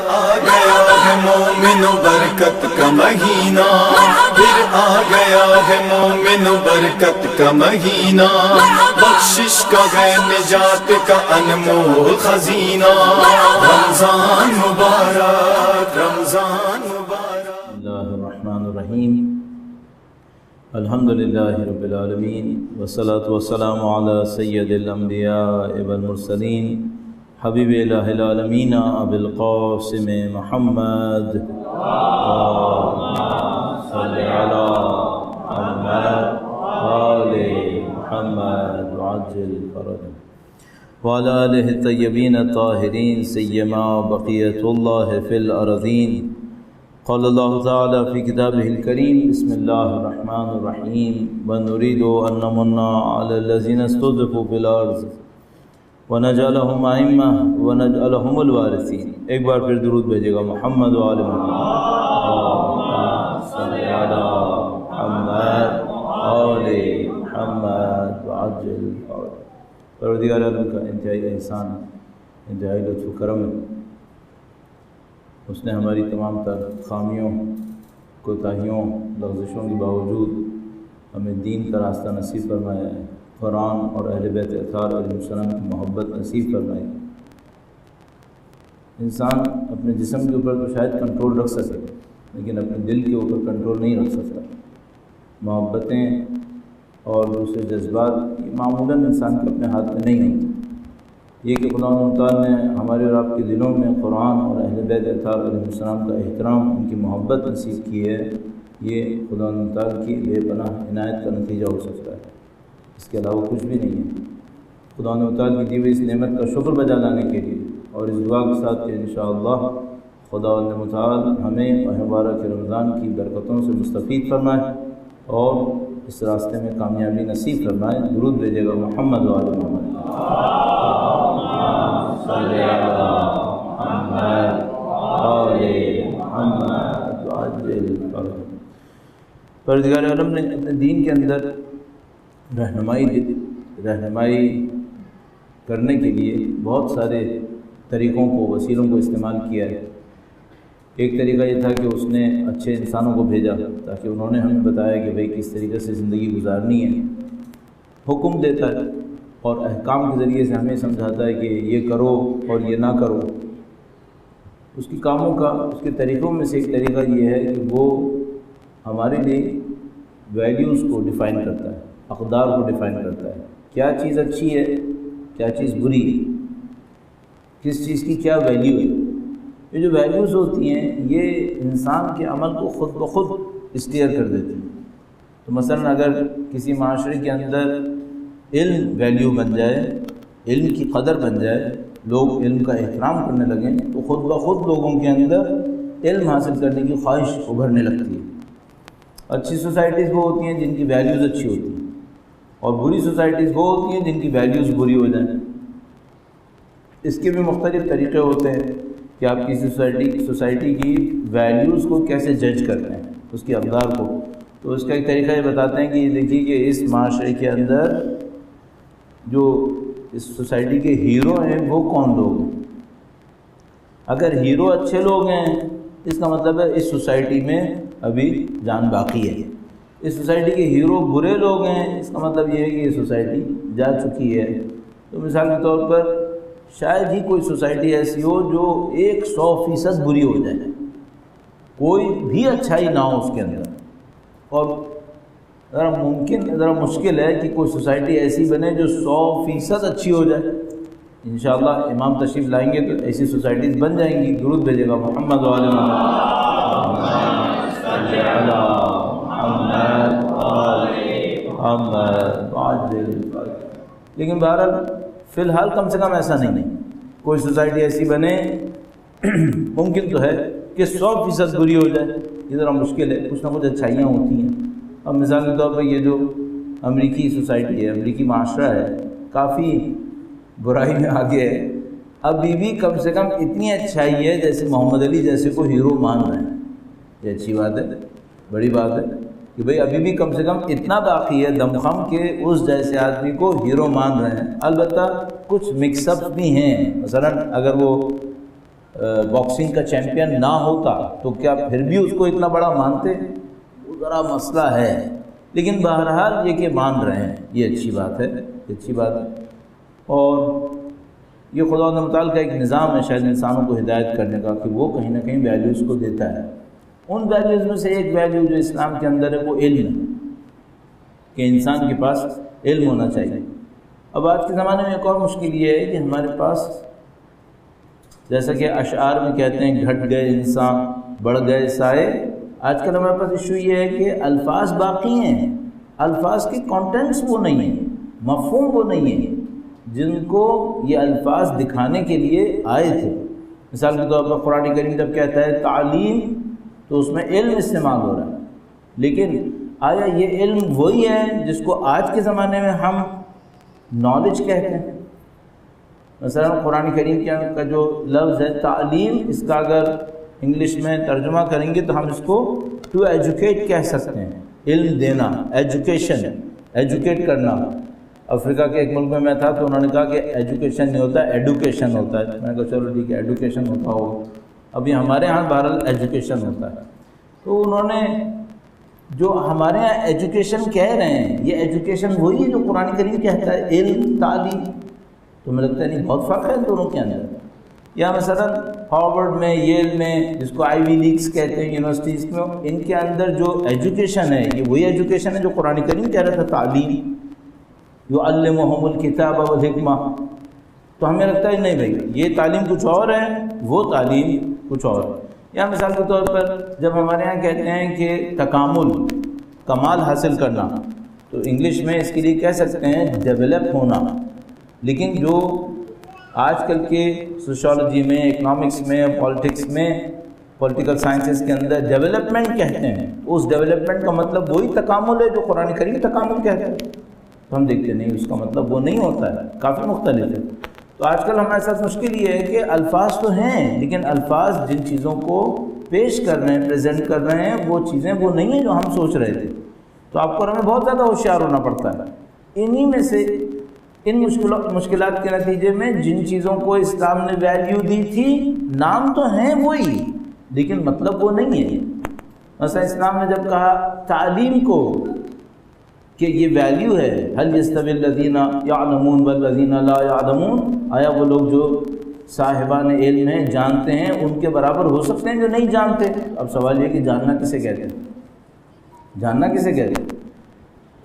آ گیا ہے مومن برکت کا مہینہ، پھر آ گیا ہے مومن برکت کا مہینہ، بخشش کا ہے نجات کا انمول خزینہ، رمضان مبارک رمضان مبارک۔ بسم اللہ الرحمن الرحیم، الحمدللہ رب العالمین، والصلاة والسلام علی سید الانبیاء والمرسلین، حبیب الہ العالمین ابی القاسم محمد، صلی علی محمد آل محمد وعجل فرجہ، وعلی آلہ الطیبین الطاہرین، سیما بقیۃ اللہ فی الارضین۔ قال اللہ تعالی فی کتابہ الکریم، بسم اللہ الرحمن الرحیم، ونريد ان نمن علی الذین استضعفوا فی الارض ونجعلهم ائمہ ونجعلهم الوارثین۔ ایک بار پھر درود بھیجیے گا، محمد و آل محمد، صلی علی محمد آل محمد وعجل فرجہ۔ پروردگار عالم کا انتہائی احسان، انتہائی لطف و کرم ہے، اس نے ہماری تمام تر خامیوں، کوتاہیوں، لغزشوں کے باوجود ہمیں دین کا راستہ نصیب فرمایا ہے، قرآن اور اہل بیت اطہار علیہ السلام کی محبت نصیب فرمائی۔ انسان اپنے جسم کے اوپر تو شاید کنٹرول رکھ سکے، لیکن اپنے دل کے اوپر کنٹرول نہیں رکھ سکتا۔ محبتیں اور دوسرے جذبات یہ معمولاً انسان کے اپنے ہاتھ میں نہیں ہوتے۔ یہ کہ خدا تعالیٰ نے ہمارے اور آپ کے دلوں میں قرآن اور اہل بیت اطہار علیہ السلام کا احترام، ان کی محبت نصیب کی ہے، یہ خدا تعالیٰ کی بے پناہ عنایت کا نتیجہ ہو سکتا ہے، اس کے علاوہ کچھ بھی نہیں ہے۔ خدا تعالیٰ کی دی ہوئی اس نعمت کا شکر بجا لانے کے لیے اور اس دعا کے ساتھ کہ انشاءاللہ خدا تعالیٰ ہمیں مبارک رمضان کی برکتوں سے مستفید فرمائے اور اس راستے میں کامیابی نصیب فرمائے۔ درود بھیجیے گا، محمد و آل محمد، صلی علی محمد آل محمد وعجل فرجہ۔ پروردگار عالم نے اپنے دین کے اندر رہنمائی کرنے کے لیے بہت سارے طریقوں کو، وسیلوں کو استعمال کیا ہے۔ ایک طریقہ یہ تھا کہ اس نے اچھے انسانوں کو بھیجا تاکہ انہوں نے ہمیں بتایا کہ بھئی کس طریقے سے زندگی گزارنی ہے، حکم دیتا ہے اور احکام کے ذریعے سے ہمیں سمجھاتا ہے کہ یہ کرو اور یہ نہ کرو۔ اس کی کاموں کا، اس کے طریقوں میں سے ایک طریقہ یہ ہے کہ وہ ہمارے لیے ویلیوز کو ڈیفائن کرتا ہے، اقدار کو ڈیفائن کرتا ہے، کیا چیز اچھی ہے، کیا چیز بری ہے، کس چیز کی کیا ویلیو ہے۔ یہ جو ویلیوز ہوتی ہیں یہ انسان کے عمل کو خود بخود اسٹیئر کر دیتی ہیں۔ تو مثلا اگر کسی معاشرے کے اندر علم ویلیو بن جائے، علم کی قدر بن جائے، لوگ علم کا احترام کرنے لگیں تو خود بخود لوگوں کے اندر علم حاصل کرنے کی خواہش ابھرنے لگتی ہے۔ اچھی سوسائٹیز وہ ہوتی ہیں جن کی ویلیوز اچھی ہوتی ہیں، اور بری سوسائٹیز وہ ہوتی ہیں جن کی ویلیوز بری ہو جائیں۔ اس کے بھی مختلف طریقے ہوتے ہیں کہ آپ کسی سوسائٹی کی ویلیوز کو کیسے جج کرتے ہیں، اس کی اقدار کو۔ تو اس کا ایک طریقہ یہ بتاتے ہیں کہ یہ دیکھیے کہ اس معاشرے کے اندر جو اس سوسائٹی کے ہیرو ہیں وہ کون لوگ ہیں۔ اگر ہیرو اچھے لوگ ہیں اس کا مطلب ہے اس سوسائٹی میں ابھی جان باقی ہے۔ اس سوسائٹی کے ہیرو برے لوگ ہیں اس کا مطلب یہ ہے کہ یہ سوسائٹی جا چکی ہے۔ تو مثال کے طور پر شاید ہی کوئی سوسائٹی ایسی ہو جو 100% بری ہو جائے، کوئی بھی اچھائی نہ ہو اس کے اندر، اور ذرا مشکل ہے کہ کوئی سوسائٹی ایسی بنے جو 100% اچھی ہو جائے۔ انشاءاللہ امام تشریف لائیں گے تو ایسی سوسائٹیز بن جائیں گی۔ درود بھیجے گا، محمد و آل محمد، صلی علی محمد آل محمد وعجل فرجہ۔ لیکن بہرحال فی الحال کم سے کم ایسا نہیں، کوئی سوسائٹی ایسی بنے، ممکن تو ہے کہ 100% بری ہو جائے، یہ ذرا مشکل ہے، کچھ نہ کچھ اچھائیاں ہوتی ہیں۔ اب مثال کے طور پر یہ جو امریکی سوسائٹی ہے، امریکی معاشرہ ہے، کافی برائی میں آگے ہے، ابھی بھی کم سے کم اتنی اچھائی ہے جیسے محمد علی جیسے کو ہیرو مان رہے ہیں۔ یہ اچھی بات ہے، بڑی بات ہے کہ بھئی ابھی بھی کم سے کم اتنا باقی ہے دمخم کہ اس جیسے آدمی کو ہیرو مان رہے ہیں۔ البتہ کچھ مکس اپ بھی ہیں، مثلا اگر وہ باکسنگ کا چیمپئن نہ ہوتا تو کیا پھر بھی اس کو اتنا بڑا مانتے؟ وہ ذرا مسئلہ ہے، لیکن بہرحال یہ کہ مان رہے ہیں، یہ اچھی بات ہے، یہ اچھی بات ہے۔ اور یہ خدا متعال کا ایک نظام ہے شاید انسانوں کو ہدایت کرنے کا، کہ وہ کہیں نہ کہیں ویلیوز کو دیتا ہے۔ ان ویلیوز میں سے ایک ویلیو جو اسلام کے اندر ہے وہ علم ہے، کہ انسان کے پاس علم ہونا چاہیے۔ اب آج کے زمانے میں ایک اور مشکل یہ ہے کہ ہمارے پاس، جیسا کہ اشعار میں کہتے ہیں، گھٹ گئے انسان بڑھ گئے سائے، آج کل ہمارے پاس ایشو یہ ہے کہ الفاظ باقی ہیں، الفاظ کے کانٹینٹس وہ نہیں ہیں، مفہوم وہ نہیں ہیں جن کو یہ الفاظ دکھانے کے لیے آئے تھے۔ مثال کے طور پر قرآن کریم جب کہتا ہے تعلیم تو اس میں علم استعمال ہو رہا ہے، لیکن آیا یہ علم وہی ہے جس کو آج کے زمانے میں ہم نالج کہتے ہیں؟ مثلا قرآن کریم کا جو لفظ ہے تعلیم، اس کا اگر انگلش میں ترجمہ کریں گے تو ہم اس کو ٹو ایجوکیٹ کہہ سکتے ہیں، علم دینا، ایجوکیشن، ایجوکیٹ کرنا۔ افریقہ کے ایک ملک میں میں تھا تو انہوں نے کہا کہ ایجوکیشن نہیں ہوتا، ایڈوکیشن ہوتا ہے۔ میں نے کہا چلو ٹھیک ہے، ایڈوکیشن ہوتا ہو، ابھی ہمارے ہاں بہرحال ایجوکیشن ہوتا ہے۔ تو انہوں نے جو ہمارے ہاں ایجوکیشن کہہ رہے ہیں، یہ ایجوکیشن وہی ہے جو قرآن کریم کہتا ہے، علم، تعلیم۔ تو مجھے لگتا ہے نہیں، بہت فرق ہے ان دونوں کے اندر۔ یا مثلا ہارورڈ میں، ییل میں، جس کو آئی وی لیگس کہتے ہیں یونیورسٹیز میں، ان کے اندر جو ایجوکیشن ہے یہ وہی ایجوکیشن ہے جو قرآن کریم کہہ رہا تھا تعلیم، یعلمہم الکتاب والحکمہ۔ تو ہمیں لگتا ہے نہیں بھائی، یہ تعلیم کچھ اور ہے، وہ تعلیم کچھ اور ہے۔ یا مثال کے طور پر جب ہمارے یہاں کہتے ہیں کہ تکامل، کمال حاصل کرنا، تو انگلش میں اس کے لیے کہہ سکتے ہیں ڈیولپ ہونا، لیکن جو آج کل کے سوشالوجی میں، اکنامکس میں، پالیٹکس میں، پولیٹیکل سائنسز کے اندر ڈیولپمنٹ کہتے ہیں، اس ڈیولپمنٹ کا مطلب وہی تکامل ہے جو قرآن کریم تکامل کہتے ہیں۔ تو ہم دیکھتے نہیں، اس کا مطلب وہ نہیں ہوتا ہے، کافی مختلف ہے۔ تو آج کل ہمارے ساتھ مشکل یہ ہے کہ الفاظ تو ہیں، لیکن الفاظ جن چیزوں کو پیش کر رہے ہیں، پریزنٹ کر رہے ہیں، وہ چیزیں وہ نہیں ہیں جو ہم سوچ رہے تھے۔ تو آپ کو ہمیں بہت زیادہ ہوشیار ہونا پڑتا ہے۔ انہی میں سے، ان مشکلات کے نتیجے میں جن چیزوں کو اسلام نے ویلیو دی تھی، نام تو ہیں وہی لیکن مطلب وہ نہیں ہے۔ مثلا اسلام نے جب کہا تعلیم کو کہ یہ ویلیو ہے، هل يستوي الذين يعلمون والذين لا يعلمون، آیا وہ لوگ جو صاحبان علم ہیں، جانتے ہیں، ان کے برابر ہو سکتے ہیں جو نہیں جانتے؟ اب سوال یہ کہ جاننا کسے کہتے ہیں؟ جاننا کسے کہتے ہیں؟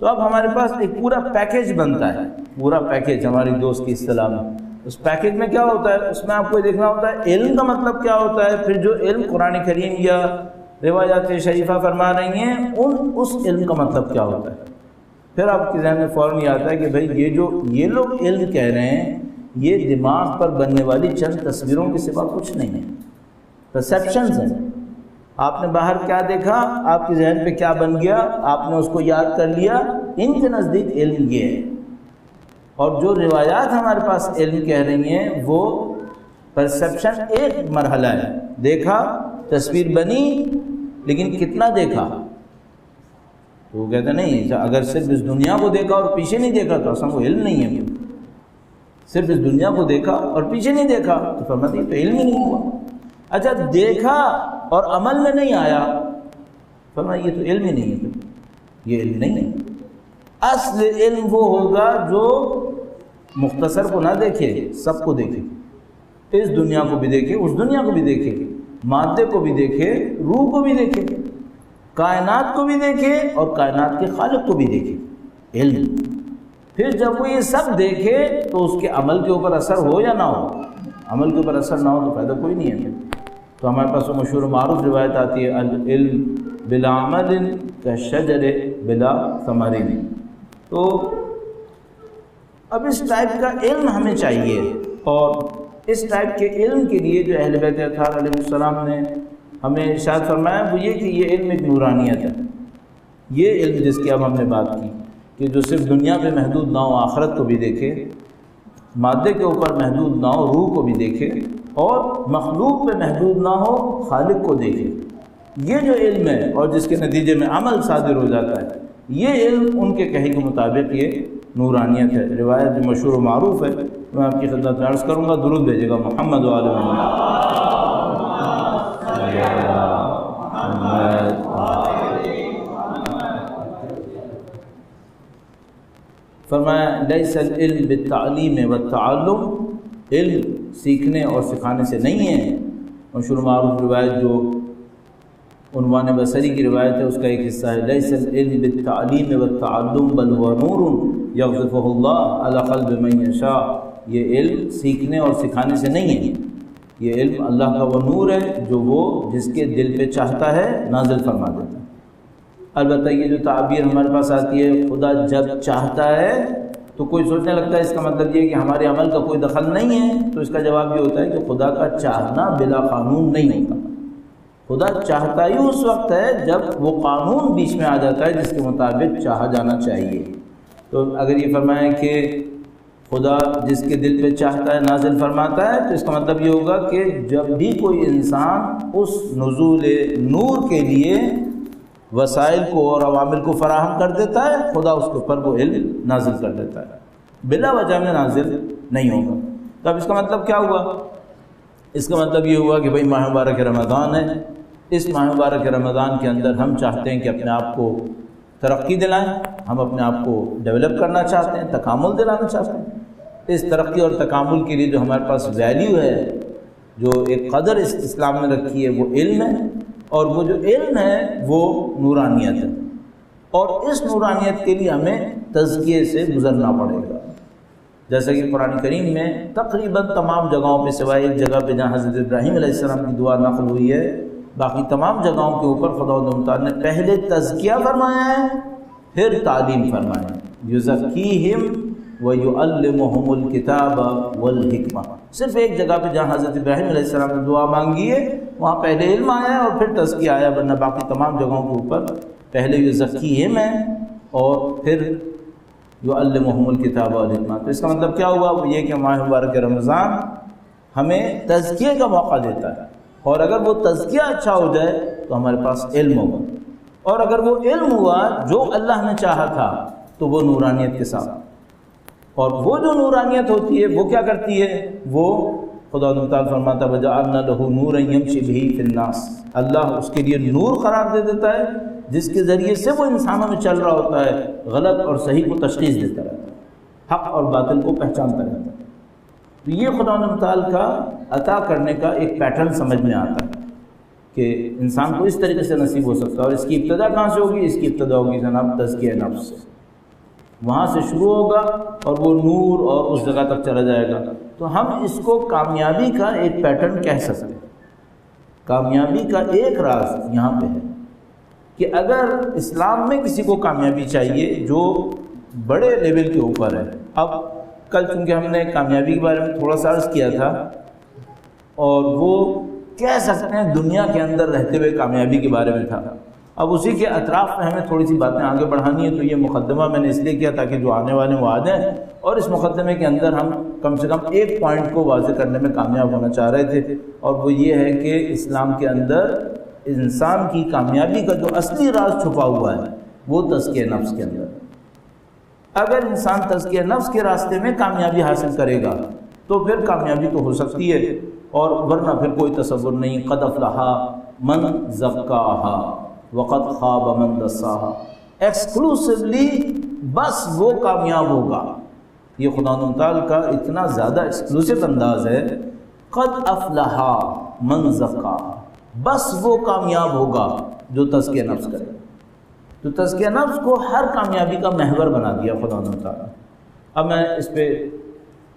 تو اب ہمارے پاس ایک پورا پیکیج بنتا ہے، پورا پیکیج ہماری دوست کی اصطلاح میں۔ اس پیکیج میں کیا ہوتا ہے؟ اس میں آپ کو دیکھنا ہوتا ہے علم کا مطلب کیا ہوتا ہے، پھر جو علم قرآن کریم یا روایات شریفہ فرما رہی ہیں اس علم کا مطلب کیا ہوتا ہے۔ پھر آپ کے ذہن میں فوراً یہ آتا ہے کہ بھئی یہ لوگ علم کہہ رہے ہیں، یہ دماغ پر بننے والی چند تصویروں کے سوا کچھ نہیں ہے، پرسیپشنز ہیں۔ آپ نے باہر کیا دیکھا، آپ کے ذہن پہ کیا بن گیا، آپ نے اس کو یاد کر لیا، ان کے نزدیک علم یہ ہے۔ اور جو روایات ہمارے پاس علم کہہ رہی ہیں وہ پرسیپشن ایک مرحلہ ہے، دیکھا، تصویر بنی، لیکن کتنا دیکھا؟ تو وہ کہتے ہیں نہیں، اگر صرف اس دنیا کو دیکھا اور پیچھے نہیں دیکھا تو اصلا وہ علم نہیں ہے۔ صرف اس دنیا کو دیکھا اور پیچھے نہیں دیکھا تو فرماتے ہیں تو علم ہی نہیں ہوا۔ اچھا دیکھا اور عمل میں نہیں آیا، فرمایا یہ تو علم ہی نہیں ہے، یہ علم نہیں ہے۔ اصل علم وہ ہوگا جو مختصر کو نہ دیکھے، سب کو دیکھے، اس دنیا کو بھی دیکھے، اس دنیا کو بھی دیکھے، مادے کو بھی دیکھے، روح کو بھی دیکھے، کائنات کو بھی دیکھے اور کائنات کے خالق کو بھی دیکھے، علم۔ پھر جب وہ یہ سب دیکھے تو اس کے عمل کے اوپر اثر ہو یا نہ ہو، عمل کے اوپر اثر نہ ہو تو فائدہ کوئی نہیں ہے۔ تو ہمارے پاس وہ مشہور معروف روایت آتی ہے، العلم بلا عمل کالشجر بلا ثمر۔ تو اب اس ٹائپ کا علم ہمیں چاہیے، اور اس ٹائپ کے علم کے لیے جو اہل بیت اطہار علیہ السلام نے ہمیں ارشاد فرمایا وہ یہ کہ یہ علم ایک نورانیت ہے۔ یہ علم جس کی اب ہم نے بات کی کہ جو صرف دنیا پہ محدود نہ ہو، آخرت کو بھی دیکھے، مادے کے اوپر محدود نہ ہو، روح کو بھی دیکھے، اور مخلوق پہ محدود نہ ہو، خالق کو دیکھے، یہ جو علم ہے اور جس کے نتیجے میں عمل صادر ہو جاتا ہے، یہ علم ان کے کہے کے مطابق یہ نورانیت ہے۔ روایت جو مشہور و معروف ہے میں آپ کی خدمت میں عرض کروں گا، درود بھیجے گا محمد و آل محمد۔ فرمایا لیس العلم بالتعلیم والتعلم، علم سیکھنے اور سکھانے سے نہیں ہے۔ مشہور معروف روایت جو عنوان بصری کی روایت ہے اس کا ایک حصہ ہے، لیس العلم بالتعلیم والتعلم بل هو نور یقذفہ اللہ علی قلب من یشاء، یہ علم سیکھنے اور سکھانے سے نہیں ہے، یہ علم اللہ کا وہ نور ہے جو وہ جس کے دل پہ چاہتا ہے نازل فرما دیتا ہے۔ البتہ یہ جو تعبیر ہمارے پاس آتی ہے خدا جب چاہتا ہے، تو کوئی سوچنے لگتا ہے اس کا مطلب یہ ہے کہ ہمارے عمل کا کوئی دخل نہیں ہے، تو اس کا جواب یہ ہوتا ہے کہ خدا کا چاہنا بلا قانون نہیں ہوتا، خدا چاہتا ہی اس وقت ہے جب وہ قانون بیچ میں آ جاتا ہے جس کے مطابق چاہا جانا چاہیے۔ تو اگر یہ فرمائیں کہ خدا جس کے دل پہ چاہتا ہے نازل فرماتا ہے، تو اس کا مطلب یہ ہوگا کہ جب بھی کوئی انسان اس نزول نور کے لیے وسائل کو اور عوامل کو فراہم کر دیتا ہے، خدا اس کے اوپر وہ علم نازل کر دیتا ہے، بلا وجہ میں نازل نہیں ہوگا۔ تو اب اس کا مطلب کیا ہوا؟ اس کا مطلب یہ ہوا کہ بھئی ماہ مبارک رمضان ہے، اس ماہ مبارک رمضان کے اندر ہم چاہتے ہیں کہ اپنے آپ کو ترقی دلائیں، ہم اپنے آپ کو ڈیولپ کرنا چاہتے ہیں، تکامل دلانا چاہتے ہیں۔ اس ترقی اور تکامل کے لیے جو ہمارے پاس ویلیو ہے، جو ایک قدر اس اسلام نے رکھی ہے، وہ علم ہے، اور وہ جو علم ہے وہ نورانیت ہے، اور اس نورانیت کے لیے ہمیں تزکیے سے گزرنا پڑے گا۔ جیسا کہ قرآن کریم میں تقریباً تمام جگہوں پہ سوائے ایک جگہ پہ جہاں حضرت ابراہیم علیہ السلام کی دعا نقل ہوئی ہے، باقی تمام جگہوں کے اوپر خدا تعالیٰ نے پہلے تزکیہ فرمایا ہے، پھر تعلیم فرمایا ہے، یزکیہم وَيُعَلِّمُهُمُ الْكِتَابَ وَالْحِکْمَةَ۔ صرف ایک جگہ پہ جہاں حضرت ابراہیم علیہ السلام نے دعا مانگی ہے وہاں پہلے علم آیا ہے اور پھر تزکیہ آیا، ورنہ باقی تمام جگہوں کے اوپر پہلے یزکیہم ہے اور پھر یعلمہم الکتاب والحکمہ۔ تو اس کا مطلب کیا ہوا؟ وہ یہ کہ ماہ مبارک رمضان ہمیں تزکیے کا موقع دیتا ہے، اور اگر وہ تزکیہ اچھا ہو جائے تو ہمارے پاس علم ہوگا، اور اگر وہ علم ہوا جو اللہ نے چاہا تھا تو وہ نورانیت کے ساتھ، اور وہ جو نورانیت ہوتی ہے وہ کیا کرتی ہے؟ وہ خدا تعالیٰ فرماتا ہے وَجَعَلْنَا لَهُ نُورًا يَمْشِي بِهِ فِي النَّاسِ، اللہ اس کے لیے نور قرار دے دیتا ہے جس کے ذریعے سے وہ انسانوں میں چل رہا ہوتا ہے، غلط اور صحیح کو تشخیص دیتا رہتا ہے، حق اور باطل کو پہچانتا رہتا ہے۔ تو یہ خدا تعالیٰ کا عطا کرنے کا ایک پیٹرن سمجھ میں آتا ہے کہ انسان کو اس طریقے سے نصیب ہو سکتا ہے، اور اس کی ابتدا کہاں سے ہوگی؟ اس کی ابتدا ہوگی جناب تزکیہ نفس سے، وہاں سے شروع ہوگا اور وہ نور اور اس جگہ تک چلا جائے گا۔ تو ہم اس کو کامیابی کا ایک پیٹرن کہہ سکتے ہیں۔ کامیابی کا ایک راز یہاں پہ ہے کہ اگر اسلام میں کسی کو کامیابی چاہیے جو بڑے لیول کے اوپر ہے، اب کل چونکہ ہم نے کامیابی کے بارے میں تھوڑا سا عرض کیا تھا، اور وہ کہہ سکتے ہیں دنیا کے اندر رہتے ہوئے کامیابی کے بارے میں تھا، اب اسی کے اطراف میں ہمیں تھوڑی سی باتیں آگے بڑھانی ہے۔ تو یہ مقدمہ میں نے اس لیے کیا تاکہ جو آنے والے وہ آ جائیں، اور اس مقدمے کے اندر ہم کم سے کم ایک پوائنٹ کو واضح کرنے میں کامیاب ہونا چاہ رہے تھے، اور وہ یہ ہے کہ اسلام کے اندر انسان کی کامیابی کا جو اصلی راز چھپا ہوا ہے وہ تزکیہ نفس کے اندر۔ اگر انسان تزکیہ نفس کے راستے میں کامیابی حاصل کرے گا تو پھر کامیابی تو ہو سکتی ہے، اور ورنہ پھر کوئی تصور نہیں۔ قد افلح من زکاہا وقد خاب من دساہا، ایکسکلوسیولی بس وہ کامیاب ہوگا۔ یہ خدا تعالیٰ کا اتنا زیادہ ایکسکلوسیو انداز ہے، قد افلح من زکاہا، بس وہ کامیاب ہوگا جو تزکیہ نفس کرے۔ تو تزکیہ نفس کو ہر کامیابی کا محور بنا دیا خدا تعالیٰ۔ اب میں اس پہ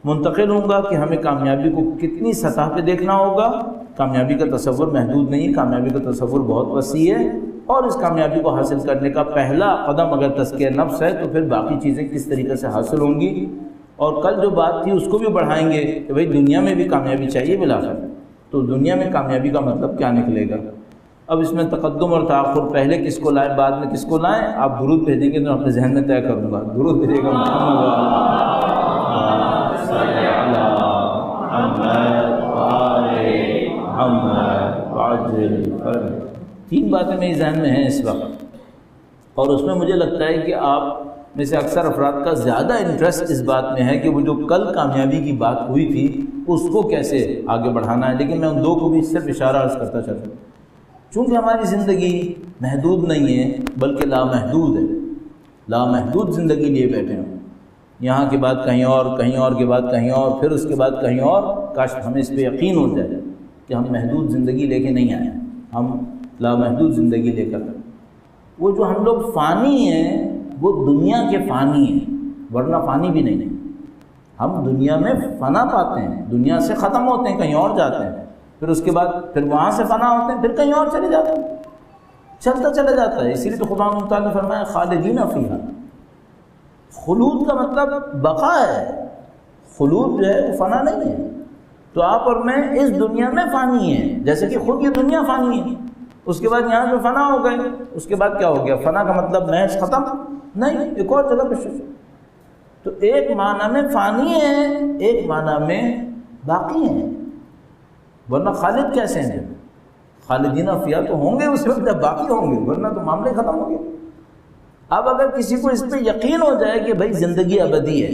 منتقل ہوں گا کہ ہمیں کامیابی کو کتنی سطح پہ دیکھنا ہوگا۔ کامیابی کا تصور محدود نہیں، کامیابی کا تصور بہت وسیع ہے، اور اس کامیابی کو حاصل کرنے کا پہلا قدم اگر تزکیہ نفس ہے تو پھر باقی چیزیں کس طریقے سے حاصل ہوں گی۔ اور کل جو بات تھی اس کو بھی بڑھائیں گے کہ بھئی دنیا میں بھی کامیابی چاہیے بالآخر، تو دنیا میں کامیابی کا مطلب کیا نکلے گا۔ اب اس میں تقدم اور تاخر، پہلے کس کو لائیں بعد میں کس کو لائیں، آپ درود بھیجیں گے تو اپنے ذہن میں طے کروں گا۔ درود بھیجے گا تین باتیں میری ذہن میں ہیں اس وقت، اور اس میں مجھے لگتا ہے کہ آپ میں سے اکثر افراد کا زیادہ انٹرسٹ اس بات میں ہے کہ وہ جو کل کامیابی کی بات ہوئی تھی اس کو کیسے آگے بڑھانا ہے۔ لیکن میں ان دو کو بھی صرف اشارہ عرض کرتا چلوں، چونکہ ہماری زندگی محدود نہیں ہے بلکہ لامحدود ہے، لامحدود زندگی لیے بیٹھے ہیں، یہاں کے بعد کہیں اور، کہیں اور کے بعد کہیں اور، پھر اس کے بعد کہیں اور۔ کاش ہمیں اس پہ یقین ہو جائے کہ ہم محدود زندگی لے کے نہیں آئے، ہم لامحدود زندگی لے کر۔ وہ جو ہم لوگ فانی ہیں وہ دنیا کے فانی ہیں، ورنہ فانی بھی نہیں۔ ہم دنیا میں فنا پاتے ہیں، دنیا سے ختم ہوتے ہیں، کہیں اور جاتے ہیں، پھر اس کے بعد پھر وہاں سے فنا ہوتے ہیں، پھر کہیں اور چلے جاتے ہیں، چلتا چلا جاتا ہے۔ اسی لیے تو خدا تعالیٰ نے فرمایا خالدین فیہا۔ خلود کا مطلب بقا ہے، خلود جو ہے وہ فنا نہیں ہے۔ تو آپ اور میں اس دنیا میں فانی ہیں، جیسے کہ خود یہ دنیا فانی ہے، اس کے بعد یہاں جو فنا ہو گئے، اس کے بعد کیا ہو گیا؟ فنا کا مطلب محض ختم نہیں، ایک اور جگہ پہ شروع۔ تو ایک معنی میں فانی ہیں، ایک معنی میں باقی ہیں، ورنہ خالد کیسے ہیں؟ خالدین فیہا تو ہوں گے اس وقت جب باقی ہوں گے، ورنہ تو معاملے ختم ہو گئے۔ اب اگر کسی کو اس پہ یقین ہو جائے کہ بھائی زندگی ابدی ہے،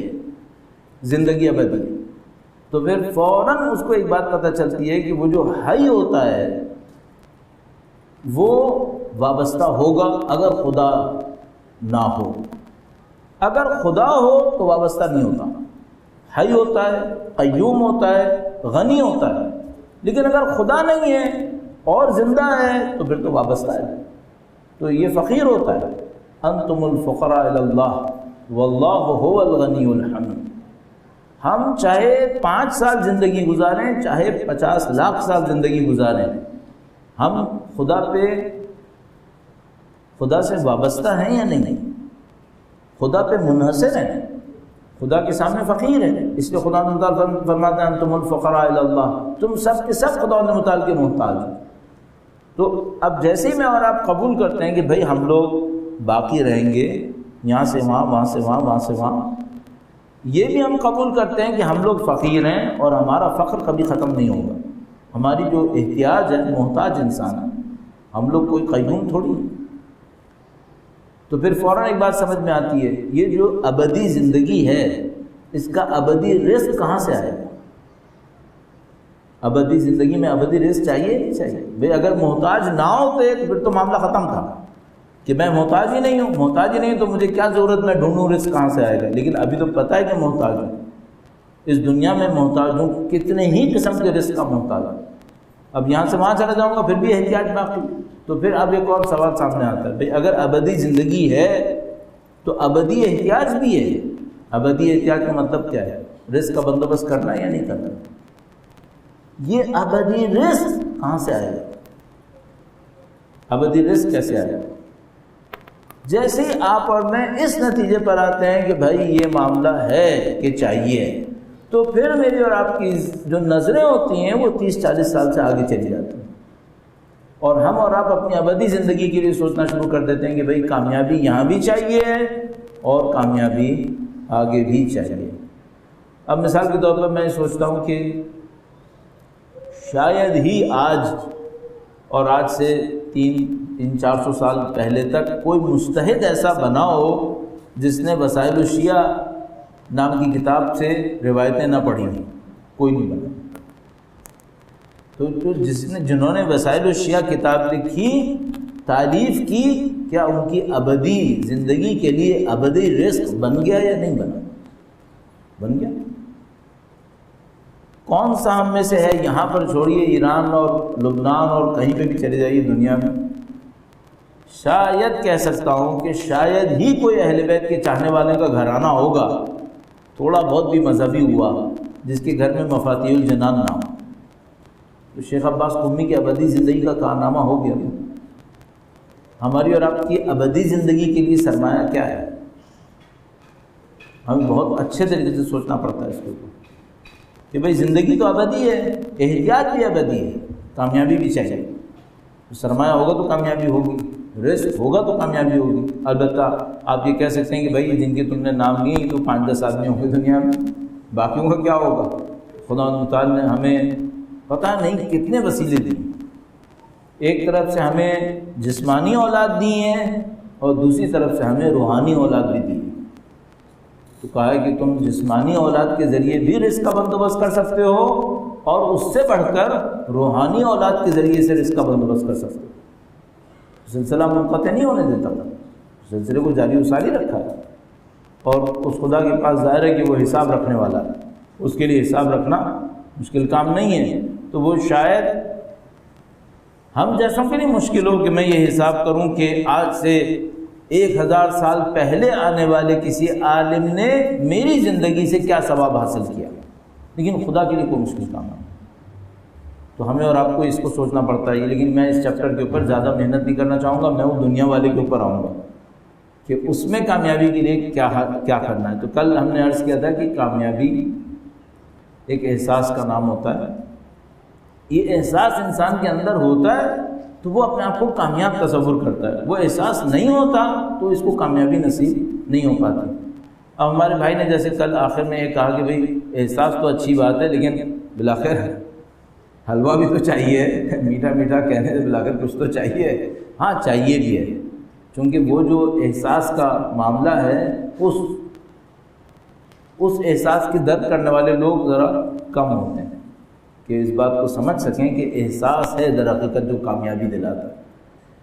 زندگی ابدی ہے، تو پھر فوراً اس کو ایک بات پتہ چلتی ہے کہ وہ جو حی ہوتا ہے وہ وابستہ ہوگا اگر خدا نہ ہو۔ اگر خدا ہو تو وابستہ نہیں ہوتا، حی ہوتا ہے، قیوم ہوتا ہے، غنی ہوتا ہے، لیکن اگر خدا نہیں ہے اور زندہ ہے تو پھر تو وابستہ ہے، تو یہ فقیر ہوتا ہے۔ انتم الفقراء الی اللہ واللہ هو الغنی الحمید۔ ہم چاہے 5 سال زندگی گزاریں، چاہے 50 لاکھ سال زندگی گزاریں، ہم خدا سے وابستہ ہیں یا نہیں؟ خدا پہ منحصر ہیں، خدا کے سامنے فقیر ہیں۔ اس لیے خدا تعالیٰ فرماتے ہیں انتم الفقراء الی اللہ، تم سب کے سب خدا متعال کے محتاج ہیں۔ تو اب جیسے ہی میں اور آپ قبول کرتے ہیں کہ بھئی ہم لوگ باقی رہیں گے، یہاں سے وہاں، وہاں سے وہاں، وہاں سے وہاں، یہ بھی ہم قبول کرتے ہیں کہ ہم لوگ فقیر ہیں اور ہمارا فقر کبھی ختم نہیں ہوگا، ہماری جو احتیاج ہے، محتاج انسان ہے، ہم لوگ کوئی قیوم تھوڑی ہیں۔ تو پھر فوراً ایک بات سمجھ میں آتی ہے، یہ جو ابدی زندگی ہے اس کا ابدی رزق کہاں سے آئے گا؟ ابدی زندگی میں ابدی رزق چاہیے نہیں چاہیے؟ بھئی اگر محتاج نہ ہوتے تو پھر تو معاملہ ختم تھا کہ میں محتاج ہی نہیں ہوں، محتاج ہی نہیں تو مجھے کیا ضرورت، میں ڈھونڈوں رزق کہاں سے آئے گا؟ لیکن ابھی تو پتہ ہے کہ محتاج ہوں، اس دنیا میں محتاج ہوں، کتنے ہی قسم کے رزق کا محتاج ہوں۔ اب یہاں سے وہاں چلا جاؤں گا پھر بھی احتیاج باقی۔ تو پھر اب ایک اور سوال سامنے آتا ہے، بھئی اگر ابدی زندگی ہے تو ابدی احتیاج بھی ہے۔ ابدی احتیاج کا مطلب کیا ہے؟ رزق کا بندوبست کرنا یا نہیں کرنا؟ یہ ابدی رزق کہاں سے آئے گا؟ ابدی رزق کیسے آئے گا؟ جیسے ہی آپ اور میں اس نتیجے پر آتے ہیں کہ بھائی یہ معاملہ ہے کہ چاہیے، تو پھر میری اور آپ کی جو نظریں ہوتی ہیں وہ 30-40 سال سے آگے چلی جاتی ہیں، اور ہم اور آپ اپنی ابدی زندگی کے لیے سوچنا شروع کر دیتے ہیں کہ بھائی کامیابی یہاں بھی چاہیے اور کامیابی آگے بھی چاہیے۔ اب مثال کے طور پر میں سوچتا ہوں کہ شاید ہی آج اور آج سے 300-400 سال پہلے تک کوئی مجتہد ایسا بنا ہو جس نے وسائل الشیعہ نام کی کتاب سے روایتیں نہ پڑھی ہوں، کوئی نہیں بنا۔ تو جنہوں نے وسائل الشیعہ کتاب لکھی، تعریف کی، کیا ان کی ابدی زندگی کے لیے ابدی رزق بن گیا یا نہیں بنا؟ بن گیا۔ کون سا ہم میں سے ہے، یہاں پر چھوڑیے، ایران اور لبنان اور کہیں پہ بھی چلے جائیے دنیا میں، شاید کہہ سکتا ہوں کہ شاید ہی کوئی اہل بیت کے چاہنے والے کا گھرانہ ہوگا، تھوڑا بہت بھی مذہبی ہوا، جس کے گھر میں مفاتیح الجنان نہ ہو۔ تو شیخ عباس قمی کی ابدی زندگی کا کارنامہ ہو گیا۔ ہماری اور آپ کی ابدی زندگی کے لیے سرمایہ کیا ہے؟ ہمیں بہت اچھے طریقے سے سوچنا پڑتا ہے اس کے اوپر کہ بھئی زندگی تو ابدی ہے، احتیاج بھی ابدی ہے، کامیابی بھی چاہیے۔ سرمایہ ہوگا تو کامیابی ہوگی، رزق ہوگا تو کامیابی ہوگی۔ البتہ آپ یہ کہہ سکتے ہیں کہ بھائی جن کے تم نے نام لیے تو 5-10 آدمی ہوں گے دنیا میں، باقیوں کا کیا ہوگا؟ خدا تعالیٰ نے ہمیں پتہ نہیں کتنے وسیلے دی، ایک طرف سے ہمیں جسمانی اولاد دی ہیں اور دوسری طرف سے ہمیں روحانی اولاد بھی دی۔ تو کہا ہے کہ تم جسمانی اولاد کے ذریعے بھی رزق کا بندوبست کر سکتے ہو اور اس سے بڑھ کر روحانی اولاد کے ذریعے سے رزق کا بندوبست کر سکتے ہو۔ سلسلہ منقطع نہیں ہونے دیتا تھا، سلسلے کو جاری و ساری رکھا ہے۔ اور اس خدا کے پاس ظاہر ہے کہ وہ حساب رکھنے والا ہے، اس کے لیے حساب رکھنا مشکل کام نہیں ہے، تو وہ شاید ہم جیسوں کے لیے مشکل ہو کہ میں یہ حساب کروں کہ آج سے 1000 سال پہلے آنے والے کسی عالم نے میری زندگی سے کیا ثواب حاصل کیا، لیکن خدا کے لیے کوئی مشکل کام نہیں، تو ہمیں اور آپ کو اس کو سوچنا پڑتا ہے۔ لیکن میں اس چیپٹر کے اوپر زیادہ محنت نہیں کرنا چاہوں گا، میں وہ دنیا والے کے اوپر آؤں گا کہ اس میں کامیابی کے لیے کیا کرنا ہے۔ تو کل ہم نے عرض کیا تھا کہ کامیابی ایک احساس کا نام ہوتا ہے، یہ احساس انسان کے اندر ہوتا ہے تو وہ اپنے آپ کو کامیاب تصور کرتا ہے، وہ احساس نہیں ہوتا تو اس کو کامیابی نصیب نہیں ہو پاتی۔ اب ہمارے بھائی نے جیسے کل آخر میں یہ کہا کہ بھئی احساس تو اچھی بات ہے لیکن بالآخر حلوہ بھی تو چاہیے، میٹھا میٹھا کہنے سے بالآخر کچھ تو چاہیے۔ ہاں چاہیے بھی ہے، چونکہ وہ جو احساس کا معاملہ ہے اس احساس کی درد کرنے والے لوگ ذرا کم ہوتے ہیں کہ اس بات کو سمجھ سکیں کہ احساس ہے در حقیقت جو کامیابی دلاتا ہے۔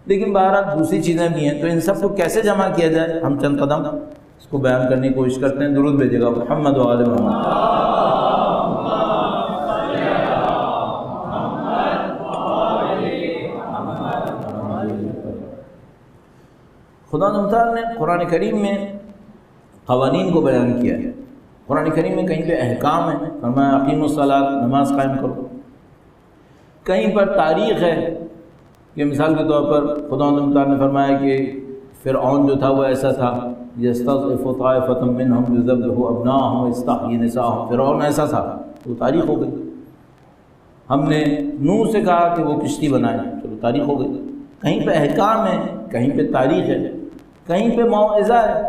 لیکن بہرحال دوسری چیزیں بھی ہیں، تو ان سب کو کیسے جمع کیا جائے، ہم چند قدم اس کو بیان کرنے کی کوشش کرتے ہیں۔ درود بھیجے گا محمد و آل محمد۔ خدا متعال نے قرآن کریم میں قوانین کو بیان کیا ہے۔ قرآن کریم میں کہیں پہ احکام ہے، فرمایا اقیموا الصلاۃ، نماز قائم کرو۔ کہیں پر تاریخ ہے کہ مثال کے طور پر خدا متعال نے فرمایا کہ فرعون جو تھا وہ ایسا تھا، یستضعف طائفة منهم یذبح ابناءهم ویستحیی نساءهم، فرعون ایسا تھا، تو تاریخ ہو گئی۔ ہم نے نوح سے کہا کہ وہ کشتی بنائے، چلو تاریخ ہو گئی۔ کہیں پہ احکام ہے، کہیں پہ تاریخ ہے، کہیں پہ موعظہ ہے،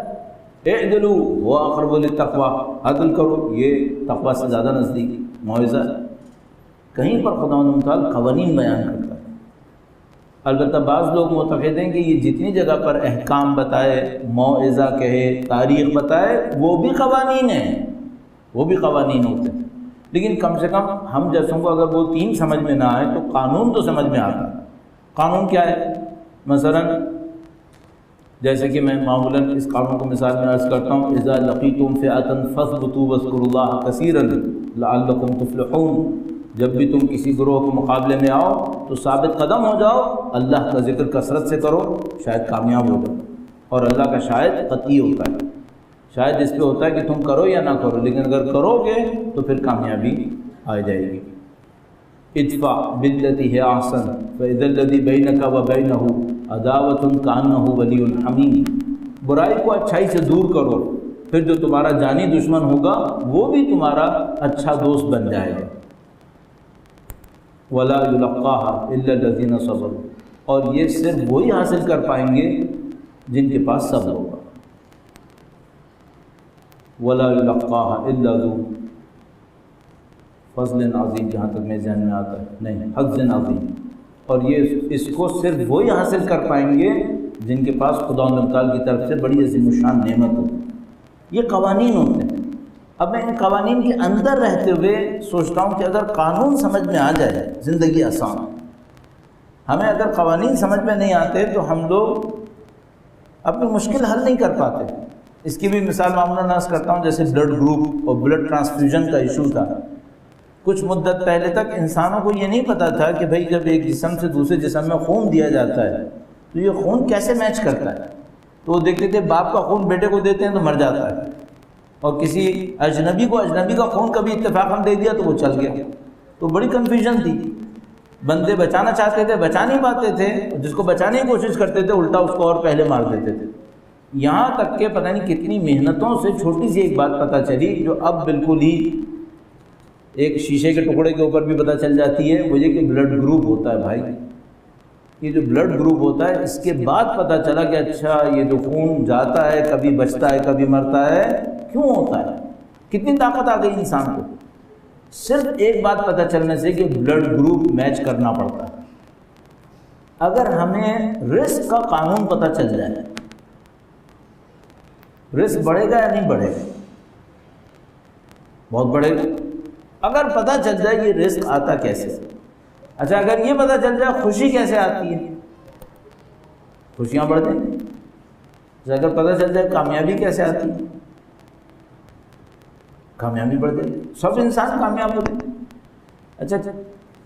اعدلوا هو اقرب للتقوی، عدل کرو، یہ تقوی سے زیادہ نزدیک موعظہ ہے۔ کہیں پر خدا متعال قوانین بیان کرتا ہے۔ البتہ بعض لوگ معتقد ہیں کہ یہ جتنی جگہ پر احکام بتائے، موعظہ کہے، تاریخ بتائے، وہ بھی قوانین ہیں، وہ بھی قوانین ہوتے ہیں، لیکن کم سے کم ہم جیسوں کو اگر وہ تین سمجھ میں نہ آئے تو قانون تو سمجھ میں آتا ہے۔ قانون کیا ہے؟ مثلا جیسے کہ میں معمولاً اس قانون کو مثال میں عرض کرتا ہوں، اذا لقیتم فئة فاثبتوا واذکروا اللہ کثیرا لعلکم تفلحون، جب بھی تم کسی گروہ کے مقابلے میں آؤ تو ثابت قدم ہو جاؤ، اللہ کا ذکر کثرت سے کرو، شاید کامیاب ہو جاؤ۔ اور اللہ کا شاید قطعی ہوتا ہے، شاید اس پہ ہوتا ہے کہ تم کرو یا نہ کرو، لیکن اگر کرو گے تو پھر کامیابی آ جائے گی۔ ادفع بالتی ہے احسن فاذا الذی بینک وبینہ عداوۃ کانہ ولی حمیم، برائی کو اچھائی سے دور کرو، پھر جو تمہارا جانی دشمن ہوگا وہ بھی تمہارا اچھا دوست بن جائے گا۔ ولا یلقاها الا الذین صبروا، اور یہ صرف وہی حاصل کر پائیں گے جن کے پاس صبر ہوگا۔ ولا یلقاها الا ذو فضل عظیم، جہاں تک میرے ذہن میں آتا ہے، نہیں، حظ عظیم، اور یہ اس کو صرف وہی حاصل کر پائیں گے جن کے پاس خدا متعال کی طرف سے بڑی عظیم الشان نعمت ہوتی۔ یہ قوانین ہوتے ہیں۔ اب میں ان قوانین کے اندر رہتے ہوئے سوچتا ہوں کہ اگر قانون سمجھ میں آ جائے زندگی آسان ہے۔ ہمیں اگر قوانین سمجھ میں نہیں آتے تو ہم لوگ اپنی مشکل حل نہیں کر پاتے۔ اس کی بھی مثال معمولاً عرض کرتا ہوں، جیسے بلڈ گروپ اور بلڈ ٹرانسفیوژن کا ایشو تھا۔ کچھ مدت پہلے تک انسانوں کو یہ نہیں پتہ تھا کہ بھئی جب ایک جسم سے دوسرے جسم میں خون دیا جاتا ہے تو یہ خون کیسے میچ کرتا ہے۔ تو وہ دیکھتے تھے باپ کا خون بیٹے کو دیتے ہیں تو مر جاتا ہے، اور کسی اجنبی کو اجنبی کا خون کبھی اتفاقاً دے دیا تو وہ چل گیا۔ تو بڑی کنفیوژن تھی، بندے بچانا چاہتے تھے، بچا نہیں پاتے تھے، جس کو بچانے کی کوشش کرتے تھے الٹا اس کو اور پہلے مار دیتے تھے۔ یہاں تک کہ پتہ نہیں کتنی محنتوں سے چھوٹی سی ایک بات پتہ چلی جو اب بالکل ہی ایک شیشے کے ٹکڑے کے اوپر بھی پتہ چل جاتی ہے، وہ یہ کہ بلڈ گروپ ہوتا ہے۔ بھائی یہ جو بلڈ گروپ ہوتا ہے، اس کے بعد پتہ چلا کہ اچھا یہ جو خون جاتا ہے کبھی بچتا ہے کبھی مرتا ہے، کیوں ہوتا ہے، کتنی طاقت آ گئی انسان کو صرف ایک بات پتہ چلنے سے کہ بلڈ گروپ میچ کرنا پڑتا ہے۔ اگر ہمیں رزق کا قانون پتہ چل جائے، رزق بڑھے گا یا نہیں بڑھے گا؟ بہت بڑھے گا۔ اگر پتہ چل جائے کہ رزق آتا کیسے، اچھا اگر یہ پتہ چل جائے خوشی کیسے آتی ہے، خوشیاں بڑھ جائیں گی۔ اگر پتہ چل جائے کامیابی کیسے آتی ہے، کامیابی بڑھ جائے گی، سب انسان کامیاب ہو جائے گے۔ اچھا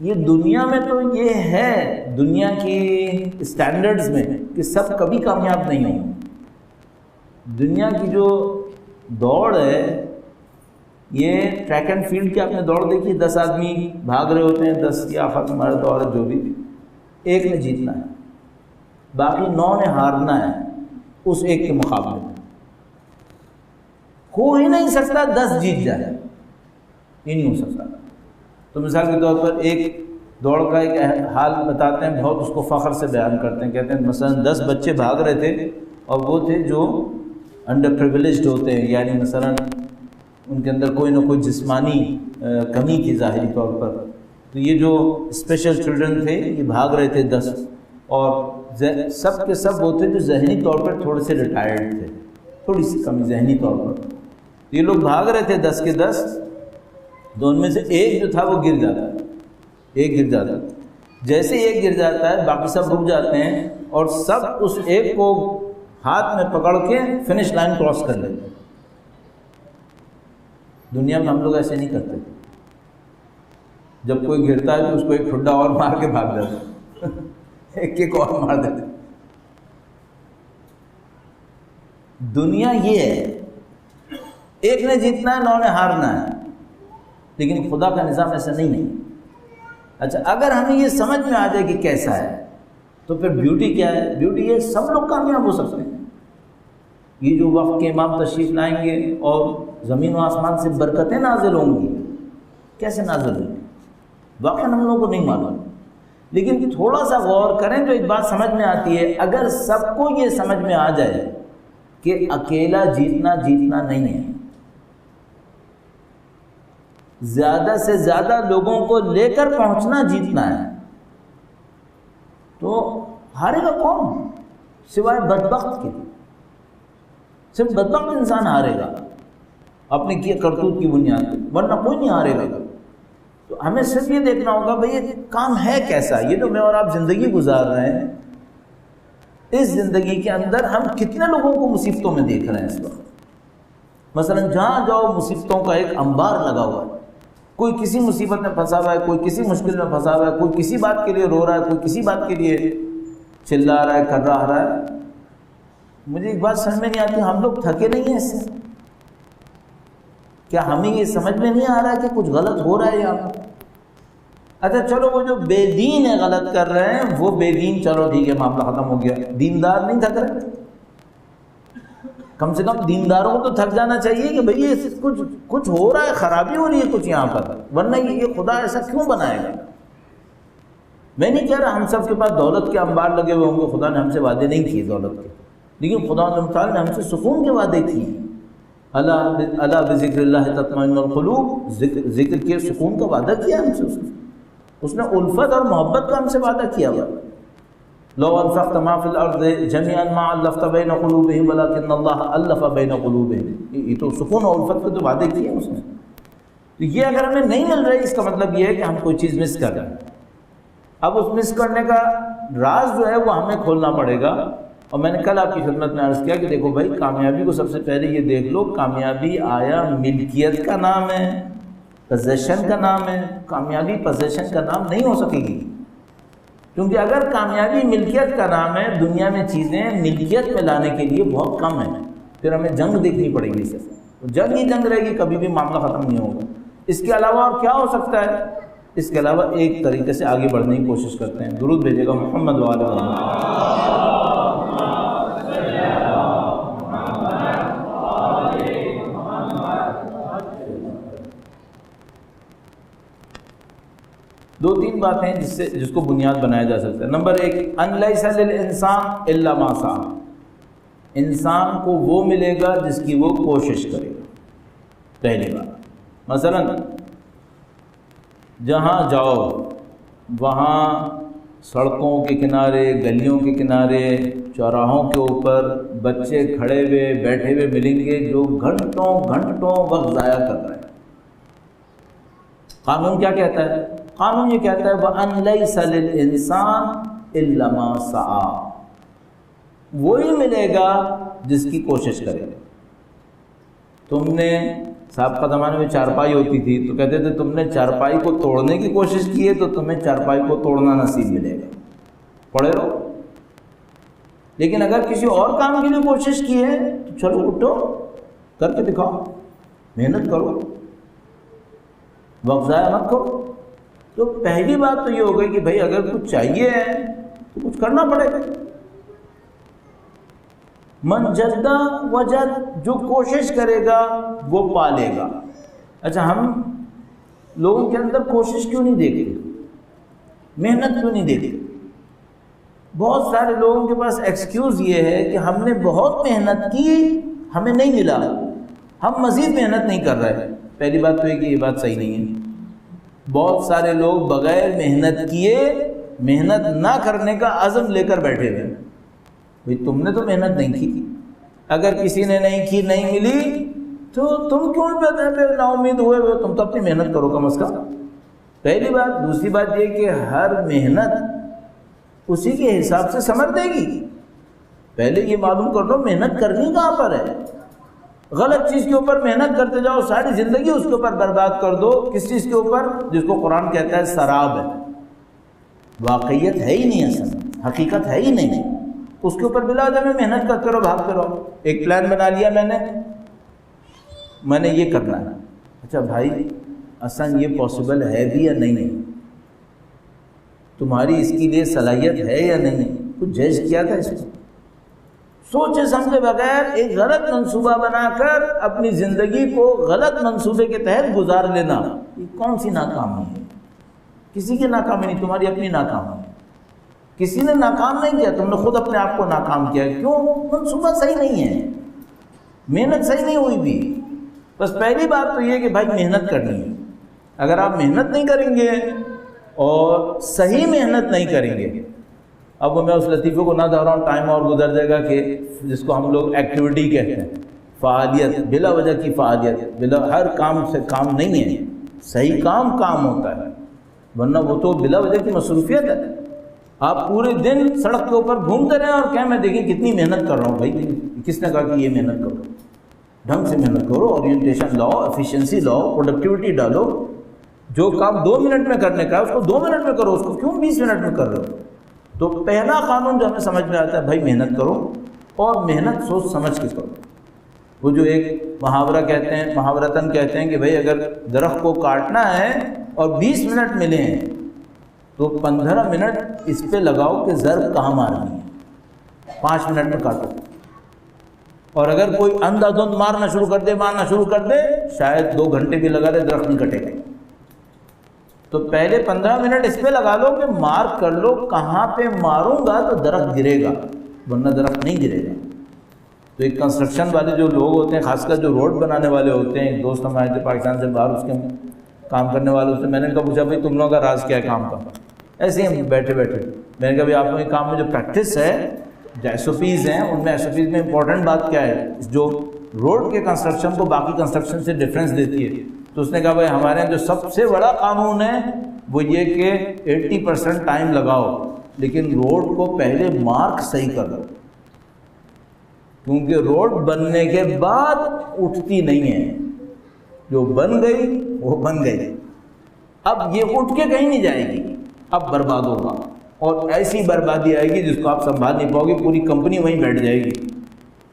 یہ دنیا میں تو یہ ہے، دنیا کی اسٹینڈرڈز میں کہ سب کبھی کامیاب نہیں ہوں۔ دنیا کی جو دوڑ ہے، یہ ٹریک اینڈ فیلڈ کی آپ نے دوڑ دیکھی، 10 آدمی بھاگ رہے ہوتے ہیں، 10 یا فرد مرد عورت جو بھی، ایک نے جیتنا ہے، باقی 9 نے ہارنا ہے اس ایک کے مقابلے میں۔ ہو ہی نہیں سکتا 10 جیت جائے، یہ نہیں ہو سکتا۔ تو مثال کے طور پر ایک دوڑ کا ایک حال بتاتے ہیں، بہت اس کو فخر سے بیان کرتے ہیں، کہتے ہیں مثلا 10 بچے بھاگ رہے تھے اور وہ تھے جو انڈر پریویلیجڈ ہوتے ہیں، یعنی مثلا ان کے اندر کوئی نہ کوئی جسمانی کمی تھی ظاہری طور پر، تو یہ جو اسپیشل چلڈرن تھے یہ بھاگ رہے تھے 10، اور سب کے سب وہ تھے جو ذہنی طور پر تھوڑے سے ریٹائرڈ تھے، تھوڑی سی کمی ذہنی طور پر۔ یہ لوگ بھاگ رہے تھے 10 کے 10، تو ان میں سے ایک جو تھا وہ گر جاتا ہے، ایک گر جاتا ہے، جیسے ایک گر جاتا ہے باقی سب رک جاتے ہیں اور سب اس ایک کو ہاتھ میں پکڑ کے فنش لائن کراس کر لیتے ہیں۔ دنیا میں ہم لوگ ایسے نہیں کرتے، جب کوئی گرتا ہے تو اس کو ایک ٹھڈا اور مار کے بھاگ جاتا ہے، ایک اور مار دیتے۔ دنیا یہ ہے، ایک نے جیتنا ہے 9 نے ہارنا ہے، لیکن خدا کا نظام ایسا نہیں ہے۔ اچھا اگر ہمیں یہ سمجھ میں آ جائے کہ کیسا ہے تو پھر بیوٹی کیا ہے؟ بیوٹی یہ سب لوگ کامیاب ہو سکتے ہیں۔ یہ جو وقت کے امام تشریف لائیں گے اور زمین و آسمان سے برکتیں نازل ہوں گی، کیسے نازل ہوں گی واقعا ہم لوگوں کو نہیں معلوم، لیکن تھوڑا سا غور کریں تو ایک بات سمجھ میں آتی ہے۔ اگر سب کو یہ سمجھ میں آ جائے کہ اکیلا جیتنا نہیں ہے، زیادہ سے زیادہ لوگوں کو لے کر پہنچنا جیتنا ہے، تو ہارے گا کون سوائے بدبخت کے؟ صرف بدبخت انسان ہارے گا اپنے کی کرتوت کی بنیاد پہ، ورنہ کوئی نہیں ہارے گا۔ تو ہمیں صرف یہ دیکھنا ہوگا بھئی یہ کام ہے کیسا، یہ جو میں اور آپ زندگی گزار رہے ہیں، اس زندگی کے اندر ہم کتنے لوگوں کو مصیبتوں میں دیکھ رہے ہیں اس وقت۔ مثلا جہاں جاؤ مصیبتوں کا ایک انبار لگا ہوا ہے، کوئی کسی مصیبت میں پھنسا ہوا ہے، کوئی کسی مشکل میں پھنسا ہوا ہے، کوئی کسی بات کے لیے رو رہا ہے، کوئی کسی بات کے لیے چلا رہا ہے، کر رہا ہے۔ مجھے ایک بات سمجھ میں نہیں آتی، ہم لوگ تھکے نہیں ہیں اس سے؟ کیا ہمیں یہ سمجھ میں نہیں آ رہا ہے کہ کچھ غلط ہو رہا ہے یہاں پر؟ اچھا چلو وہ جو بے دین ہے غلط کر رہے ہیں، وہ بے دین چلو ٹھیک ہے معاملہ ختم ہو گیا، دیندار نہیں تھک رہے؟ کم سے کم دینداروں کو تو تھک جانا چاہیے کہ بھئی یہ کچھ ہو رہا ہے، خرابی ہو رہی ہے کچھ یہاں پر، ورنہ یہ خدا ایسا کیوں بنائے گا؟ میں نہیں کہہ رہا ہم سب کے پاس دولت کے انبار لگے ہوئے ہوں گے، خدا نے ہم سے وعدے نہیں کیے دولت کے، لیکن خدا تعالیٰ نے ہم سے سکون کے وعدے کیے۔ الا بذکر اللہ تطمئن القلوب، ذکر کے سکون کا وعدہ کیا ہم سے، اس نے الفت اور محبت کا ہم سے وعدہ کیا ہوا۔ لو انفقت ما فی الارض جميعا ما الفت بین قلوبهم ولکن اللہ الف بین قلوبهم، یہ تو سکون اور الفت کے تو وعدے کیے ہیں اس نے۔ تو یہ اگر ہمیں نہیں مل رہی، اس کا مطلب یہ ہے کہ ہم کوئی چیز مس کر رہے ہیں۔ اب اس مس کرنے کا راز جو ہے وہ ہمیں کھولنا پڑے گا، اور میں نے کل آپ کی خدمت میں عرض کیا کہ دیکھو بھائی، کامیابی کو سب سے پہلے یہ دیکھ لو، کامیابی آیا ملکیت کا نام ہے، پوزیشن کا نام ہے؟ کامیابی پوزیشن کا نام نہیں ہو سکے گی، کیونکہ اگر کامیابی ملکیت کا نام ہے، دنیا میں چیزیں ملکیت میں لانے کے لیے بہت کم ہیں، پھر ہمیں جنگ دیکھنی پڑے گی، صرف جنگ ہی جنگ رہے گی، کبھی بھی معاملہ ختم نہیں ہوگا۔ اس کے علاوہ اور کیا ہو سکتا ہے؟ اس کے علاوہ ایک طریقے سے آگے بڑھنے کی کوشش کرتے ہیں۔ درود بھیجے گا محمد وعلی محمد۔ دو تین باتیں جس کو بنیاد بنایا جا سکتا ہے۔ نمبر 1، ان لیس للانسان الا ما سعى، انسان کو وہ ملے گا جس کی وہ کوشش کرے گا، پہلی بات۔ مثلا جہاں جاؤ وہاں سڑکوں کے کنارے، گلیوں کے کنارے، چوراہوں کے اوپر بچے کھڑے ہوئے بیٹھے ہوئے ملیں گے جو گھنٹوں وقت ضائع کر رہے ہیں۔ قانون کیا کہتا ہے؟ قانون یہ کہتا ہے وَأَن لَيْسَ لِلْإِنسَانِ إِلَّا مَا سَعَى، وہی ملے گا جس کی کوشش کرے گا۔ تم نے صاحب کا زمانے میں چارپائی ہوتی تھی تو کہتے تھے تم نے چارپائی کو توڑنے کی کوشش کی ہے تو تمہیں چارپائی کو توڑنا نصیب ملے گا، پڑے رہو۔ لیکن اگر کسی اور کام کے لیے کوشش کی ہے تو چلو اٹھو، کر کے دکھاؤ، محنت کرو، وقت ضائع مت کرو۔ تو پہلی بات تو یہ ہو گئی کہ بھائی اگر کچھ چاہیے ہے تو کچھ کرنا پڑے گا۔ من جدہ وجد، جو کوشش کرے گا وہ پالے گا۔ اچھا، ہم لوگوں کے اندر کوشش کیوں نہیں دیکھتے، محنت کیوں نہیں دیکھتے؟ بہت سارے لوگوں کے پاس ایکسکیوز یہ ہے کہ ہم نے بہت محنت کی، ہمیں نہیں ملا، ہم مزید محنت نہیں کر رہے۔ پہلی بات تو یہ کہ یہ بات صحیح نہیں ہے۔ بہت سارے لوگ بغیر محنت کیے، محنت نہ کرنے کا عزم لے کر بیٹھے ہوئے۔ بھئی تم نے تو محنت نہیں کی، اگر کسی نے نہیں کی، نہیں ملی تو تم کیوں نا امید ہوئے ہو؟ تم تو اپنی محنت کرو کم از کم، پہلی بات۔ دوسری بات یہ کہ ہر محنت اسی کے حساب سے ثمر دے گی۔ پہلے یہ معلوم کر لو محنت کرنی کہاں پر ہے۔ غلط چیز کے اوپر محنت کرتے جاؤ، ساری زندگی اس کے اوپر برباد کر دو۔ کس چیز کے اوپر؟ جس کو قرآن کہتا ہے سراب ہے، واقعیت ہے ہی نہیں، اصل حقیقت ہے ہی نہیں، اس کے اوپر بلا وجہ میں محنت کرتے رہو، بھاگتے رہو۔ ایک پلان بنا لیا میں نے یہ کرنا ہے۔ اچھا بھائی، اصل یہ پاسبل ہے بھی یا نہیں؟ تمہاری اس کے لیے صلاحیت ہے یا نہیں؟ کچھ جج کیا تھا اس کو؟ سوچے سمجھے بغیر ایک غلط منصوبہ بنا کر اپنی زندگی کو غلط منصوبے کے تحت گزار لینا، یہ کون سی ناکامی ہے؟ کسی کی ناکامی نہیں، تمہاری اپنی ناکامی ہے۔ کسی نے ناکام نہیں کیا، تم نے خود اپنے آپ کو ناکام کیا۔ کیوں؟ منصوبہ صحیح نہیں ہے، محنت صحیح نہیں ہوئی بھی۔ بس پہلی بات تو یہ کہ بھائی محنت کرنی ہے۔ اگر آپ محنت نہیں کریں گے اور صحیح محنت نہیں کریں گے، اب میں اس لطیفے کو نہ دہراؤں، ٹائم اور گزر جائے گا، کہ جس کو ہم لوگ ایکٹیویٹی کہتے ہیں، فعالیت، بلا وجہ کی فعالیت، ہر کام سے کام نہیں ہے، صحیح کام ہوتا ہے، ورنہ وہ تو بلا وجہ کی مصروفیت ہے۔ آپ پورے دن سڑک کے اوپر گھومتے رہیں اور کہیں میں دیکھیں کتنی محنت کر رہا ہوں۔ بھائی کس نے کہا کہ یہ محنت کرو؟ ڈھنگ سے محنت کرو، اورینٹیشن لاؤ، ایفیشنسی لاؤ، پروڈکٹیوٹی ڈالو۔ جو کام 2 منٹ میں کرنے کا ہے اس کو 2 منٹ میں کرو، اس کو کیوں 20 منٹ میں کر رہے ہو؟ تو پہلا قانون جو ہمیں سمجھ میں آتا ہے، بھائی محنت کرو، اور محنت سوچ سمجھ کے کرو۔ وہ جو ایک محاورہ کہتے ہیں، محاورتاً کہتے ہیں کہ بھائی اگر درخت کو کاٹنا ہے اور 20 منٹ ملے ہیں تو 15 منٹ اس پہ لگاؤ کہ ضرب کہاں مارنی ہے، 5 منٹ میں کاٹو۔ اور اگر کوئی اندھا دھند مارنا شروع کر دے، شاید 2 گھنٹے بھی لگا دے، درخت نہیں کٹے گا۔ تو پہلے 15 منٹ اس پہ لگا لو کہ مارک کر لو کہاں پہ ماروں گا تو درخت گرے گا، ورنہ درخت نہیں گرے گا۔ تو ایک کنسٹرکشن والے جو لوگ ہوتے ہیں، خاص کر جو روڈ بنانے والے ہوتے ہیں، ایک دوست ہمارے تھے پاکستان سے باہر، اس کے کام کرنے والوں سے میں نے پوچھا بھائی تم لوگوں کا راز کیا ہے کام کا؟ ایسے ہی ہم بیٹھے میں نے کہا بھائی آپ لوگوں کے کام میں جو پریکٹس ہے، جو ایس او پیز ہیں، ان میں ایس او پیز میں امپورٹنٹ بات کیا ہے جو روڈ کے کنسٹرکشن کو باقی کنسٹرکشن سے ڈفرینس دیتی ہے؟ تو اس نے کہا بھائی ہمارے یہاں جو سب سے بڑا قانون ہے وہ یہ کہ 80% ٹائم لگاؤ، لیکن روڈ کو پہلے مارک صحیح کر دو، کیونکہ روڈ بننے کے بعد اٹھتی نہیں ہے، جو بن گئی وہ بن گئی، اب یہ اٹھ کے کہیں نہیں جائے گی، اب برباد ہوگا، اور ایسی بربادی آئے گی جس کو آپ سنبھال نہیں پاؤ گے، پوری کمپنی وہیں بیٹھ جائے گی۔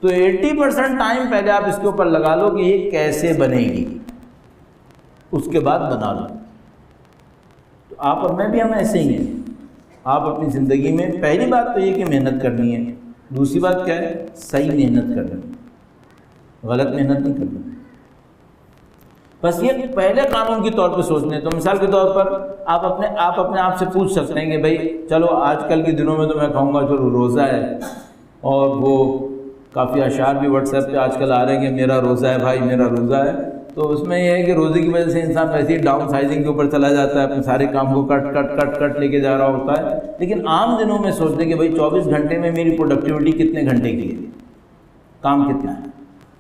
تو 80% ٹائم پہلے آپ اس کے اوپر لگا لو کہ یہ کیسے بنے گی، اس کے بعد بنا لو۔ تو آپ اور میں بھی ہم ایسے ہی ہیں۔ آپ اپنی زندگی میں پہلی بات تو یہ کہ محنت کرنی ہے، دوسری بات کیا ہے؟ صحیح محنت کرنی، غلط محنت نہیں کرنی۔ بس یہ پہلے قانون کے طور پہ سوچنے۔ تو مثال کے طور پر آپ اپنے آپ سے پوچھ سکتے ہیں کہ بھائی چلو آج کل کے دنوں میں تو میں کہوں گا چلو روزہ ہے، اور وہ کافی اشعار بھی واٹس ایپ پہ آج کل آ رہے ہیں کہ میرا روزہ ہے بھائی، میرا روزہ ہے۔ تو اس میں یہ ہے کہ روزے کی وجہ سے انسان ویسے ہی ڈاؤن سائزنگ کے اوپر چلا جاتا ہے، اپنے سارے کام کو کٹ لے کے جا رہا ہوتا ہے۔ لیکن عام دنوں میں سوچتے ہیں کہ بھائی 24 گھنٹے میں میری پروڈکٹیوٹی کتنے گھنٹے کی ہے، کام کتنا ہے،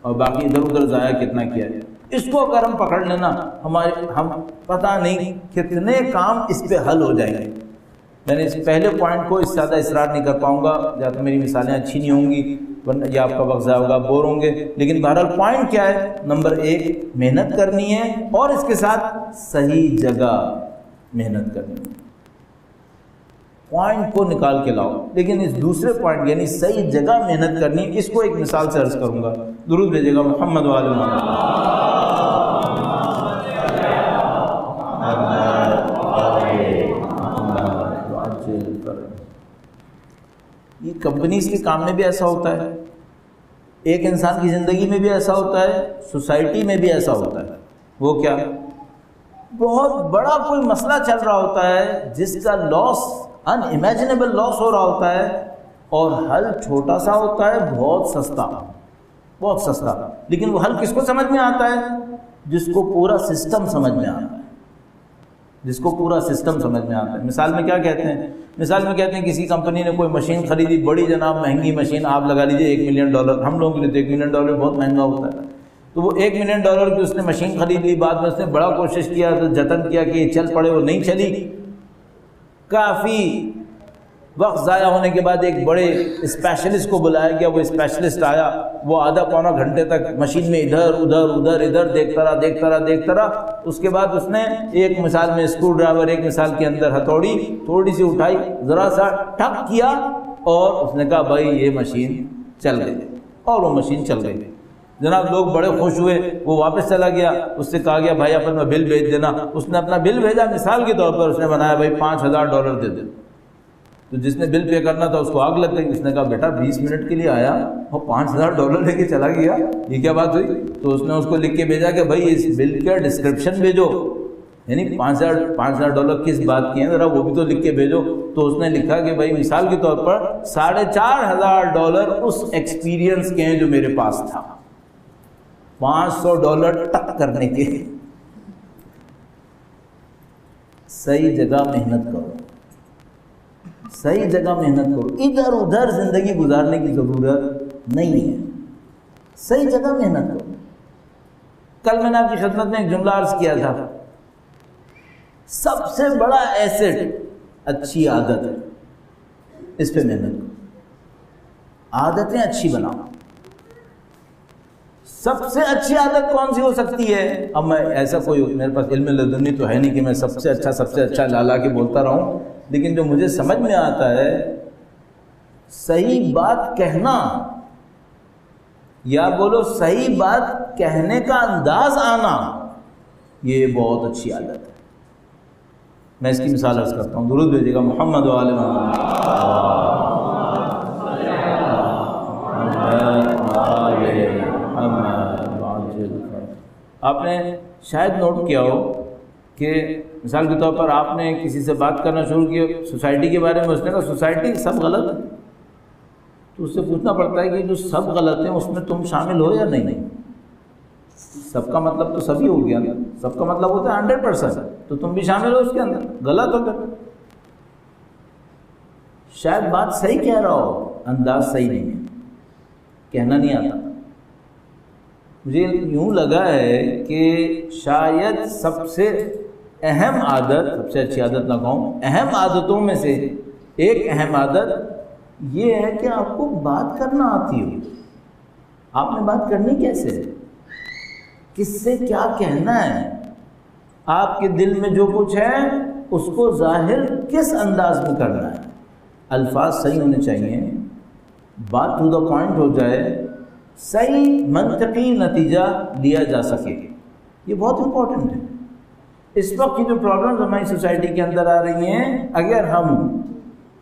اور باقی ادھر ادھر ضائع کتنا کیا ہے۔ اس کو اگر ہم پکڑ لینا، ہم پتہ نہیں کتنے کام اس پہ حل ہو جائیں گے۔ میں نے اس پہلے پوائنٹ کو اس زیادہ اصرار نہیں کر پاؤں گا، یا تو میری مثالیں اچھی نہیں ہوں گی، ورنہ یہ آپ کا وقت ضائع ہوگا، بور ہوں گے۔ لیکن بہرحال پوائنٹ کیا ہے؟ نمبر 1 محنت کرنی ہے، اور اس کے ساتھ صحیح جگہ محنت کرنی ہے۔ پوائنٹ کو نکال کے لاؤ، لیکن اس دوسرے پوائنٹ یعنی صحیح جگہ محنت کرنی ہے، اس کو ایک مثال سے عرض کروں گا۔ درود بھیجیے گا محمد و آل محمد۔ یہ کمپنیز کے کام میں بھی ایسا ہوتا ہے، ایک انسان کی زندگی میں بھی ایسا ہوتا ہے، سوسائٹی میں بھی ایسا ہوتا ہے۔ وہ کیا؟ بہت بڑا کوئی مسئلہ چل رہا ہوتا ہے جس کا لاس ان امیجنیبل لاس ہو رہا ہوتا ہے، اور حل چھوٹا سا ہوتا ہے، بہت سستا، بہت سستا۔ لیکن وہ حل کس کو سمجھ میں آتا ہے؟ جس کو پورا سسٹم سمجھ میں آتا ہے، جس کو پورا سسٹم سمجھ میں آتا ہے۔ مثال میں کیا کہتے ہیں؟ مثال میں کہتے ہیں کسی کمپنی نے کوئی مشین خریدی، بڑی جناب مہنگی مشین، آپ لگا لیجیے $1 ملین۔ ہم لوگوں کے لیے تو $1 ملین بہت مہنگا ہوتا ہے۔ تو وہ $1 ملین کی اس نے مشین خرید لی، بعد میں اس نے بڑا کوشش کیا، تو جتن کیا کہ یہ چل پڑے، وہ نہیں چلی۔ کافی وقت ضائع ہونے کے بعد ایک بڑے اسپیشلسٹ کو بلایا گیا، وہ اسپیشلسٹ آیا، وہ آدھا پونا گھنٹے تک مشین میں ادھر ادھر دیکھتا رہا۔ اس کے بعد اس نے ایک مثال میں اسکرو ڈرائیور، ایک مثال کے اندر ہتھوڑی تھوڑی سی اٹھائی، ذرا سا ٹھک کیا، اور اس نے کہا بھائی یہ مشین چل گئی، اور وہ مشین چل گئی۔ جناب لوگ بڑے خوش ہوئے، وہ واپس چلا گیا، اس سے کہا گیا بھائی اپنا بل بھیج دینا۔ اس نے اپنا بل بھیجا، مثال کے طور پر اس نے بنایا بھائی $5000 دے دے۔ تو جس نے بل پے کرنا تھا اس کو آگ لگ گئی۔ اس نے کہا بیٹا 20 منٹ کے لیے آیا اور $5000 لے کے چلا گیا، یہ کیا بات ہوئی؟ تو اس نے اس کو لکھ کے بھیجا کہ بھائی اس بل کا ڈسکرپشن بھیجو، یعنی $5000 کس بات کی ہیں ذرا وہ بھی تو لکھ کے بھیجو۔ تو اس نے لکھا کہ بھائی مثال کے طور پر $4500 اس ایکسپیرینس کے ہیں جو میرے پاس تھا، $500 ٹک کرنے کے۔ صحیح جگہ محنت کرو، صحیح جگہ محنت کرو، ادھر ادھر زندگی گزارنے کی ضرورت نہیں ہے، صحیح جگہ محنت کرو۔ کل میں نے آپ کی خدمت میں ایک جملہ عرض کیا تھا، سب سے بڑا ایسٹ اچھی عادت ہے، اس پہ محنت کرو، عادتیں اچھی بناؤ۔ سب سے اچھی عادت کون سی ہو سکتی ہے؟ اب میں ایسا کوئی میرے پاس علم لدنی تو ہے نہیں کہ میں سب سے اچھا لا کے بولتا رہوں، لیکن جو مجھے سمجھ میں آتا ہے، صحیح بات کہنا، یا بولو صحیح بات کہنے کا انداز آنا، یہ بہت اچھی عادت ہے۔ میں اس کی مثال عرض کرتا ہوں، درود بھیجیے گا محمد و آل محمد۔ آپ نے شاید نوٹ کیا ہو کہ مثال کے طور پر آپ نے کسی سے بات کرنا شروع کی سوسائٹی کے بارے میں، اس نے کہا سوسائٹی سب غلط ہے، تو اس سے پوچھنا پڑتا ہے کہ جو سب غلط ہیں اس میں تم شامل ہو یا نہیں؟ سب کا مطلب تو سبھی ہو گیا نا، سب کا مطلب ہوتا ہے 100%، تو تم بھی شامل ہو اس کے اندر، غلط ہو کر شاید بات صحیح کہہ رہا ہو، انداز صحیح نہیں ہے، کہنا نہیں آتا۔ مجھے یوں لگا ہے کہ شاید سب سے اہم عادت، سب سے اچھی عادت نہ کہوں، اہم عادتوں میں سے ایک اہم عادت یہ ہے کہ آپ کو بات کرنا آتی ہو۔ آپ نے بات کرنی کیسے ہے، کس سے کیا کہنا ہے، آپ کے دل میں جو کچھ ہے اس کو ظاہر کس انداز میں کرنا ہے، الفاظ صحیح ہونے چاہیے، بات ٹو دا پوائنٹ ہو جائے، صحیح منطقی نتیجہ لیا جا سکے، یہ بہت امپورٹنٹ ہے۔ اس وقت کی جو پرابلمز ہماری سوسائٹی کے اندر آ رہی ہیں، اگر ہم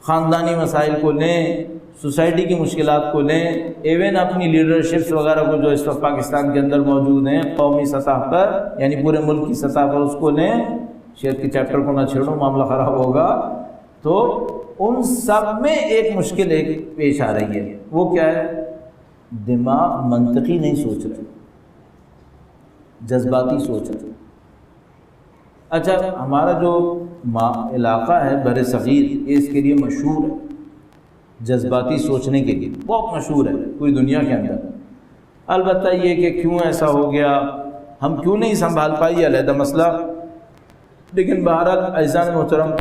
خاندانی مسائل کو لیں، سوسائٹی کی مشکلات کو لیں، ایون اپنی لیڈرشپس وغیرہ کو جو اس وقت پاکستان کے اندر موجود ہیں قومی سطح پر، یعنی پورے ملک کی سطح پر، اس کو لیں، شیخ کے چیپٹر کو نہ چھیڑو معاملہ خراب ہوگا، تو ان سب میں ایک مشکل ایک پیش آ رہی ہے، وہ کیا ہے؟ دماغ منطقی نہیں سوچ رہے، جذباتی سوچ رہے۔ اچھا، ہمارا جو علاقہ ہے بر صغیر، یہ اس کے لیے مشہور ہے، جذباتی سوچنے کے لیے بہت مشہور ہے پوری دنیا کے اندر۔ البتہ یہ کہ کیوں ایسا ہو گیا، ہم کیوں نہیں سنبھال پائی، یہ علیحدہ مسئلہ، لیکن بہرحال عزیزان محترم،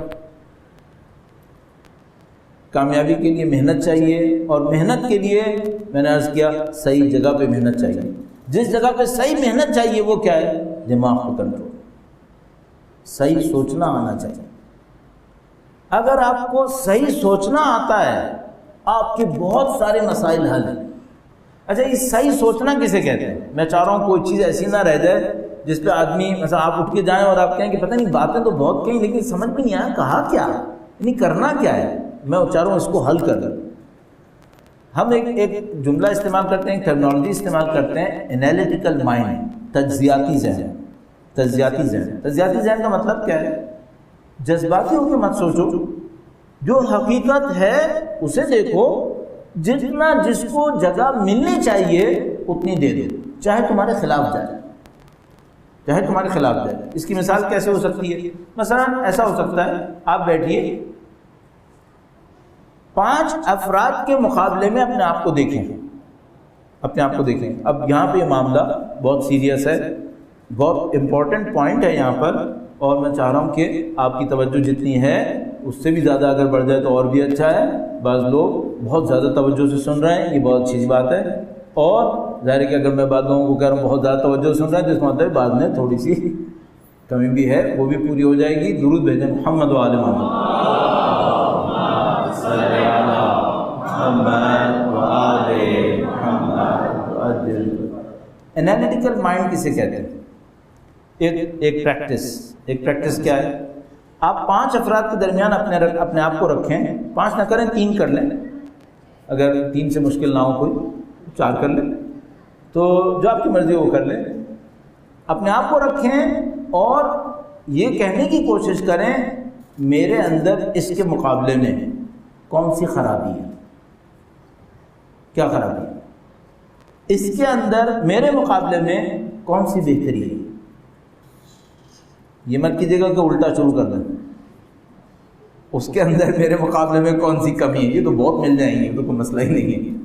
کامیابی کے لیے محنت چاہیے، اور محنت کے لیے میں نے عرض کیا صحیح جگہ پہ محنت چاہیے۔ جس جگہ پہ صحیح محنت چاہیے وہ کیا ہے؟ دماغ کو کنٹرول، صحیح سوچنا آنا چاہیے۔ اگر آپ کو صحیح سوچنا آتا ہے آپ کے بہت سارے مسائل حل ہیں۔ اچھا یہ صحیح سوچنا کسے کہتے ہیں؟ میں چاہ رہا ہوں کوئی چیز ایسی نہ رہ جائے جس پہ آدمی مثلا آپ اٹھ کے جائیں اور آپ کہیں کہ پتہ نہیں باتیں تو بہت کہیں لیکن سمجھ میں نہیں آیا کہا کیا، یعنی کرنا کیا ہے۔ میں چاہ رہا ہوں اس کو حل کر دیں۔ ہم ایک جملہ استعمال کرتے ہیں، ٹرمنالوجی استعمال کرتے ہیں، انالیٹیکل مائنڈ، تجزیاتی ذہن۔ تجزیاتی ذہن، تجزیاتی ذہن کا مطلب کیا ہے؟ جذباتی ہو کے مت سوچو، جو حقیقت ہے اسے دیکھو، جتنا جس کو جگہ ملنی چاہیے اتنی دے دو، چاہے تمہارے خلاف جائے، چاہے تمہارے خلاف جائے۔ اس کی مثال کیسے ہو سکتی ہے؟ مثلا ایسا ہو سکتا ہے آپ بیٹھیے، 5 افراد کے مقابلے میں اپنے آپ کو دیکھیں، اپنے آپ کو دیکھیں۔ اب یہاں پہ یہ معاملہ بہت سیریس ہے، بہت امپورٹنٹ پوائنٹ ہے یہاں پر، اور میں چاہ رہا ہوں کہ آپ کی توجہ جتنی ہے اس سے بھی زیادہ اگر بڑھ جائے تو اور بھی اچھا ہے۔ بعض لوگ بہت زیادہ توجہ سے سن رہے ہیں، یہ بہت اچھی بات ہے، اور ظاہر ہے کہ اگر میں بعض لوگوں کو کہہ رہا ہوں بہت زیادہ توجہ سن رہے ہیں تو اس مطلب بعد میں تھوڑی سی کمی بھی ہے، وہ بھی پوری ہو جائے گی۔ درود بھیجیں محمد و آل محمد۔ انالیٹیکل مائنڈ کسے کہتے ہیں؟ ایک پریکٹس کیا ہے؟ آپ 5 افراد کے درمیان اپنے آپ کو رکھیں، 5 نہ کریں 3 کر لیں، اگر 3 سے مشکل نہ ہو کوئی 4 کر لیں، تو جو آپ کی مرضی وہ کر لیں۔ اپنے آپ کو رکھیں اور یہ کہنے کی کوشش کریں میرے اندر اس کے مقابلے میں کون سی خرابی ہے، کیا خرابی ہے، اس کے اندر میرے مقابلے میں کون سی بہتری ہے۔ یہ مت کیجیے گا کہ الٹا شروع کر دیں، اس کے اندر میرے مقابلے میں کون سی کمی ہے، یہ تو بہت مل جائیں گی، تو کوئی مسئلہ ہی نہیں ہے۔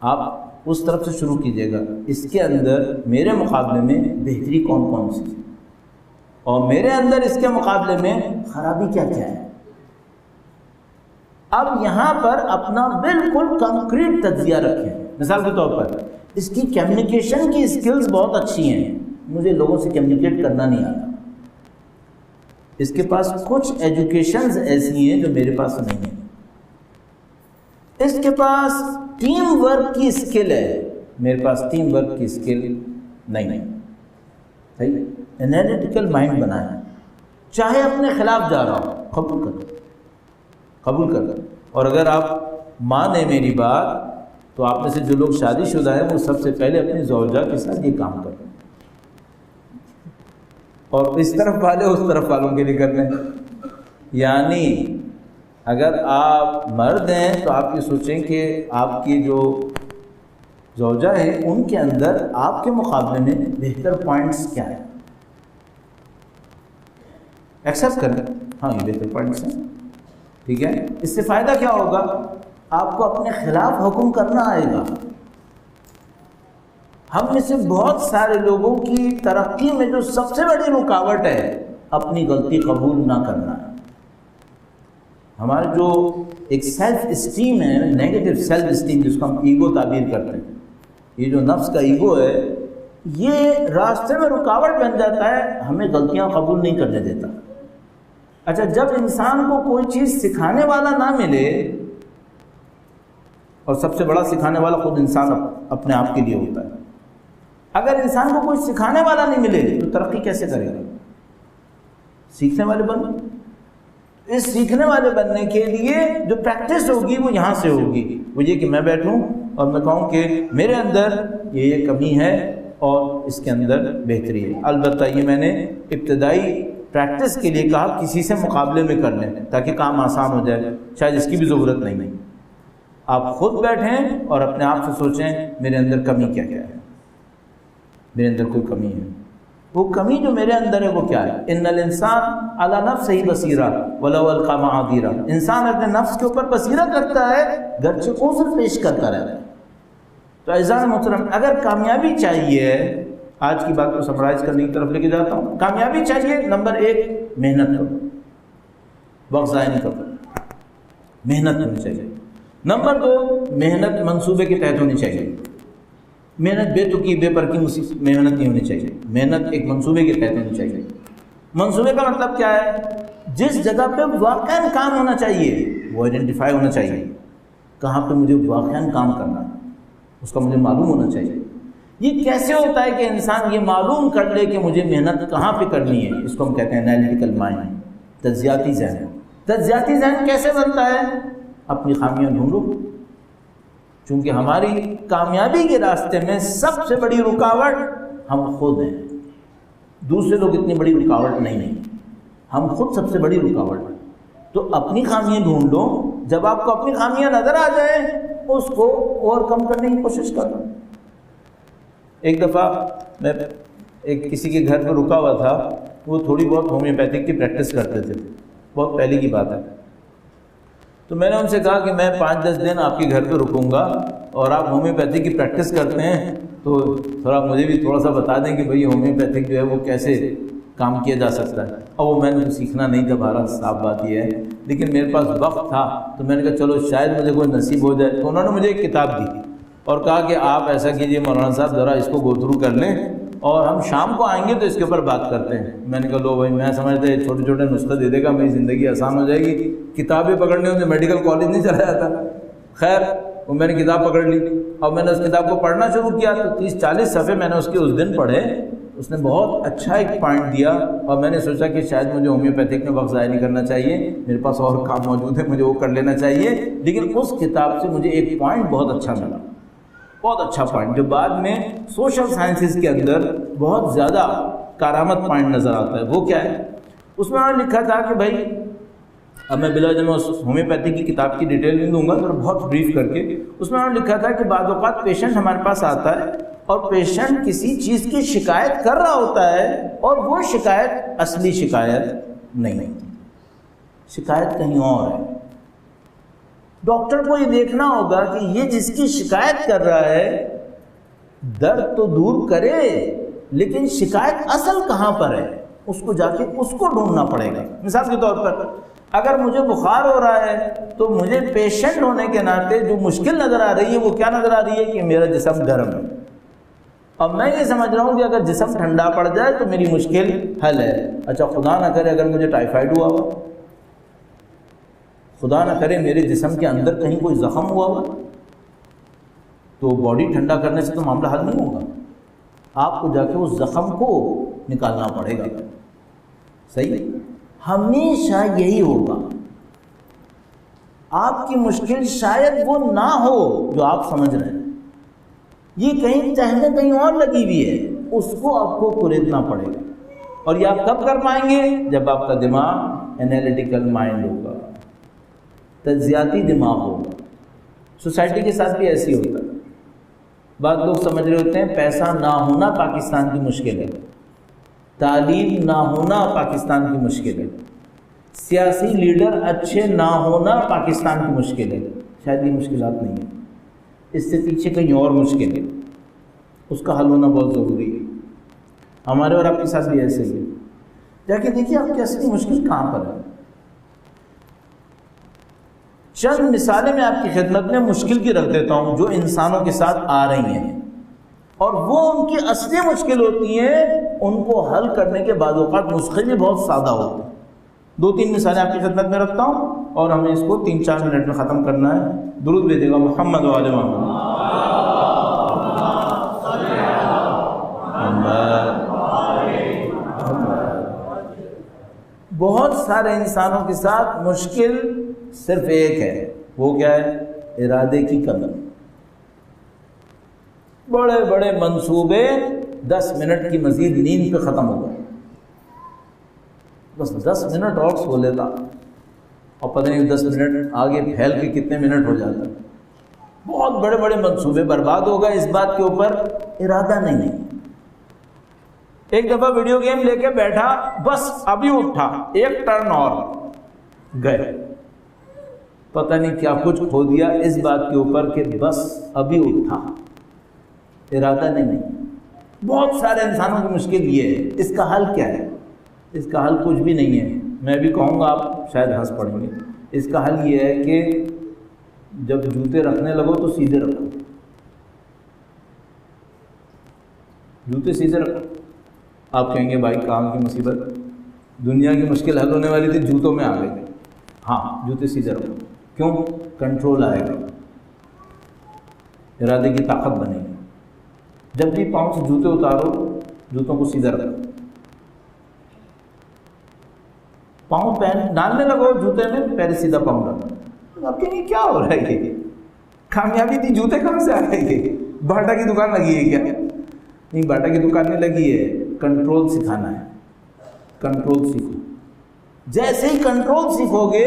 آپ اس طرف سے شروع کیجیے گا، اس کے اندر میرے مقابلے میں بہتری کون سی ہے، اور میرے اندر اس کے مقابلے میں خرابی کیا کیا ہے۔ اب یہاں پر اپنا بالکل کنکریٹ تجزیہ رکھیں۔ مثال کے طور پر اس کی کمیونیکیشن کی اسکلز بہت اچھی ہیں، مجھے لوگوں سے کمیونیکیٹ کرنا نہیں آتا۔ اس کے پاس کچھ ایجوکیشنز ایسی ہیں جو میرے پاس نہیں ہیں۔ اس کے پاس ٹیم ورک کی اسکل ہے، میرے پاس ٹیم ورک کی اسکل نہیں۔ صحیح، انالیٹیکل مائنڈ بنائیں، چاہے اپنے خلاف جا رہا ہو قبول کر۔ اور اگر آپ مانیں میری بات تو آپ میں سے جو لوگ شادی شدہ ہیں وہ سب سے پہلے اپنی زوجہ کے ساتھ یہ کام کریں، اور اس طرف والے اس طرف والوں کے لیے کر لیں۔ یعنی اگر آپ مرد ہیں تو آپ یہ سوچیں کہ آپ کی جو زوجہ ہے ان کے اندر آپ کے مقابلے میں بہتر پوائنٹس کیا ہیں، ایکسیپٹ کریں، ہاں یہ بہتر پوائنٹس ہیں، ٹھیک ہے۔ اس سے فائدہ کیا ہوگا؟ آپ کو اپنے خلاف حکم کرنا آئے گا۔ ہم میں سے بہت سارے لوگوں کی ترقی میں جو سب سے بڑی رکاوٹ ہے اپنی غلطی قبول نہ کرنا ہے۔ ہمارا جو ایک سیلف اسٹیم ہے، نیگیٹو سیلف اسٹیم جس کو ہم ایگو تعبیر کرتے ہیں، یہ جو نفس کا ایگو ہے یہ راستے میں رکاوٹ بن جاتا ہے، ہمیں غلطیاں قبول نہیں کرنے دیتا۔ اچھا، جب انسان کو کوئی چیز سکھانے والا نہ ملے، اور سب سے بڑا سکھانے والا خود انسان اپنے آپ کے لیے ہوتا ہے، اگر انسان کو کوئی سکھانے والا نہیں ملے تو ترقی کیسے کرے گا؟ سیکھنے والے بنو۔ اس سیکھنے والے بننے کے لیے جو پریکٹس ہوگی وہ یہاں سے ہوگی، وہ یہ کہ میں بیٹھوں اور میں کہوں کہ میرے اندر یہ کمی ہے اور اس کے اندر بہتری ہے۔ البتہ یہ میں نے ابتدائی پریکٹس کے لیے کہا کسی سے مقابلے میں کر لیں تاکہ کام آسان ہو جائے، شاید اس کی بھی ضرورت نہیں۔ آپ خود بیٹھیں اور اپنے آپ سے سوچیں میرے اندر کمی کیا کیا ہے، میرے اندر کوئی کمی ہے، وہ کمی جو میرے اندر ہے وہ کیا ہے؟ ان الانسان علی نفسہ بصیرہ ولو القی معاذیرہ، انسان اپنے نفس کے اوپر بصیرت رکھتا ہے گرچہ عذر پیش کرتا رہتا ہے۔ تو اعزاز محترم، اگر کامیابی چاہیے، آج کی بات کو سمرائز کرنے کی طرف لے کے جاتا ہوں، کامیابی چاہیے، نمبر 1 محنت کرو، وقت ضائع نہیں کرو، محنت ہونی چاہیے۔ نمبر 2، محنت منصوبے کے تحت ہونی چاہیے۔ محنت بے تکی بے پر کی محنت نہیں ہونی چاہیے، محنت ایک منصوبے کے تحت ہونی چاہیے۔ منصوبے کا مطلب کیا ہے؟ جس جگہ پہ واقعاً کام ہونا چاہیے وہ آئیڈینٹیفائی ہونا چاہیے، کہاں پہ مجھے واقعاً کام کرنا ہے اس کا مجھے معلوم ہونا چاہیے۔ یہ کیسے ہوتا ہے کہ انسان یہ معلوم کر لے کہ مجھے محنت کہاں پہ کرنی ہے؟ اس کو ہم کہتے ہیں انالیٹیکل مائنڈ، تجزیاتی ذہن۔ تجزیاتی ذہن کیسے بنتا ہے؟ اپنی خامیاں ڈھونڈو، چونکہ ہماری کامیابی کے راستے میں سب سے بڑی رکاوٹ ہم خود ہیں، دوسرے لوگ اتنی بڑی رکاوٹ نہیں ہیں، ہم خود سب سے بڑی رکاوٹ ہیں۔ تو اپنی خامیاں ڈھونڈ لو، جب آپ کو اپنی خامیاں نظر آ جائیں اس کو اوور کم کرنے کی کوشش کرو۔ ایک دفعہ میں کسی کے گھر پہ رکا ہوا تھا، وہ تھوڑی بہت ہومیوپیتھک کی پریکٹس کرتے تھے، بہت پہلے کی بات ہے۔ تو میں نے ان سے کہا کہ میں 5-10 دن آپ کے گھر پہ رکوں گا اور آپ ہومیوپیتھک کی پریکٹس کرتے ہیں تو تھوڑا مجھے بھی تھوڑا سا بتا دیں کہ بھئی ہومیوپیتھک جو ہے وہ کیسے کام کیا جا سکتا ہے۔ اب وہ میں نے سیکھنا نہیں تھا، بہرحال صاف بات یہ ہے، لیکن میرے پاس وقت تھا تو میں نے کہا چلو شاید مجھے کوئی نصیب ہو جائے۔ تو انہوں نے مجھے ایک کتاب دی اور کہا کہ آپ ایسا کیجئے مولانا صاحب، ذرا اس کو گو تھرو کر لیں اور ہم شام کو آئیں گے تو اس کے اوپر بات کرتے ہیں۔ میں نے کہا لو بھائی، میں سمجھتا ہے چھوٹے چھوٹے نسخے دے دے گا میری زندگی آسان ہو جائے گی، کتابیں پکڑنے ہوں تو میڈیکل کالج نہیں چلا جاتا۔ خیر وہ میں نے کتاب پکڑ لی اور میں نے اس کتاب کو پڑھنا شروع کیا تو 30-40 صفحے میں نے اس کے اس دن پڑھے۔ اس نے بہت اچھا ایک پوائنٹ دیا اور میں نے سوچا کہ شاید مجھے ہومیوپیتھک میں وقت ضائع نہیں کرنا چاہیے، میرے پاس اور کام موجود ہے، مجھے وہ کر لینا چاہیے۔ لیکن اس کتاب سے مجھے ایک پوائنٹ بہت اچھا ملا، بہت اچھا پوائنٹ، جو بعد میں سوشل سائنسز کے اندر بہت زیادہ کارآمد پوائنٹ نظر آتا ہے۔ وہ کیا ہے؟ اس میں انہوں نے لکھا تھا کہ بھائی، اب میں بلا جب اس ہومیوپیتھی کی کتاب کی ڈیٹیل نہیں دوں گا تو بہت بریف کر کے، اس میں انہوں نے لکھا تھا کہ بعض اوقات پیشنٹ ہمارے پاس آتا ہے اور پیشنٹ کسی چیز کی شکایت کر رہا ہوتا ہے اور وہ شکایت اصلی شکایت نہیں، شکایت کہیں اور ہے۔ ڈاکٹر کو یہ دیکھنا ہوگا کہ یہ جس کی شکایت کر رہا ہے درد تو دور کرے، لیکن شکایت اصل کہاں پر ہے اس کو جا کے اس کو ڈھونڈنا پڑے گا۔ مثال کے طور پر اگر مجھے بخار ہو رہا ہے تو مجھے پیشنٹ ہونے کے ناطے جو مشکل نظر آ رہی ہے وہ کیا نظر آ رہی ہے کہ میرا جسم گرم ہے، اب میں یہ سمجھ رہا ہوں کہ اگر جسم ٹھنڈا پڑ جائے تو میری مشکل حل ہے۔ اچھا خدا نہ کرے اگر مجھے ٹائیفائڈ ہوا ہوا، خدا نہ کرے میرے جسم کے اندر کہیں کوئی زخم ہوا ہوا، تو باڈی ٹھنڈا کرنے سے تو معاملہ حل نہیں ہوگا، آپ کو جا کے اس زخم کو نکالنا پڑے گا۔ صحیح؟ ہمیشہ یہی ہوگا، آپ کی مشکل شاید وہ نہ ہو جو آپ سمجھ رہے ہیں، یہ کہیں چاہنے کہیں اور لگی ہوئی ہے، اس کو آپ کو کریدنا پڑے گا۔ اور یہ آپ کب کر پائیں گے؟ جب آپ کا دماغ انالیٹیکل مائنڈ ہوگا، تجزیاتی دماغ ہوگا۔ سوسائٹی کے ساتھ بھی ایسی ہوتا ہے، بعض لوگ سمجھ رہے ہوتے ہیں پیسہ نہ ہونا پاکستان کی مشکل ہے، تعلیم نہ ہونا پاکستان کی مشکل ہے، سیاسی لیڈر اچھے نہ ہونا پاکستان کی مشکل ہے۔ شاید یہ مشکلات نہیں ہیں، اس سے پیچھے کہیں اور مشکل ہے، اس کا حل ہونا بہت ضروری ہے۔ ہمارے اور آپ کے ساتھ بھی ایسے ہی ہے، جا کے دیکھیے آپ کی اصلی مشکل کہاں پر ہے۔ چند مثالیں میں آپ کی خدمت میں مشکل کی رکھ دیتا ہوں جو انسانوں کے ساتھ آ رہی ہیں، اور وہ ان کی اصلی مشکل ہوتی ہیں، ان کو حل کرنے کے بعد اوقات نسخے بھی بہت سادہ ہوتے ہیں۔ 2-3 مثالیں آپ کی خدمت میں رکھتا ہوں اور ہمیں اس کو 3-4 منٹ میں ختم کرنا ہے۔ درود بھیجیے گا محمد و آل محمد۔ بہت سارے انسانوں کے ساتھ مشکل صرف ایک ہے، وہ کیا ہے؟ ارادے کی کمی۔ بڑے بڑے منصوبے 10 منٹ کی مزید نیند پہ ختم ہو گئے، بس 10 منٹ اور سو لیتا اور پتہ نہیں 10 منٹ آگے پھیل کے کتنے منٹ ہو جاتا۔ بہت بڑے بڑے منصوبے برباد ہو گئے اس بات کے اوپر ارادہ نہیں۔ ایک دفعہ ویڈیو گیم لے کے بیٹھا، بس ابھی اٹھا، ایک ٹرن اور گئے، پتہ نہیں کیا کچھ کھو دیا اس بات کے اوپر کہ بس ابھی اٹھا، ارادہ نہیں۔ بہت سارے انسانوں کی مشکل یہ ہے۔ اس کا حل کیا ہے؟ اس کا حل کچھ بھی نہیں ہے، میں بھی کہوں گا آپ شاید ہنس پڑیں گے۔ اس کا حل یہ ہے کہ جب جوتے رکھنے لگو تو سیدھے رکھو، جوتے سیدھے رکھو۔ آپ کہیں گے بھائی کام کی مصیبت، دنیا کی مشکل حل ہونے والی تھی جوتوں میں آ گئی۔ ہاں جوتے سیدھے رکھو، کیوں؟ کنٹرول آئے گا، ارادے کی طاقت بنے گی۔ جب بھی پاؤں سے جوتے اتارو، جوتوں کو سیدھا رکھو، پاؤں پہن ڈالنے لگو جوتے میں، پہلے سیدھا پاؤں ڈالو۔ آپ کہیں گے کیا ہو رہا ہے یہ کامیابی تھی، جوتے کہاں سے آ گئے؟ یہ باٹا کی دکان لگی ہے کیا؟ نہیں، باٹا کی دکان نہیں لگی ہے، کنٹرول سکھانا ہے۔ کنٹرول سیکھو، جیسے ہی کنٹرول سیکھو گے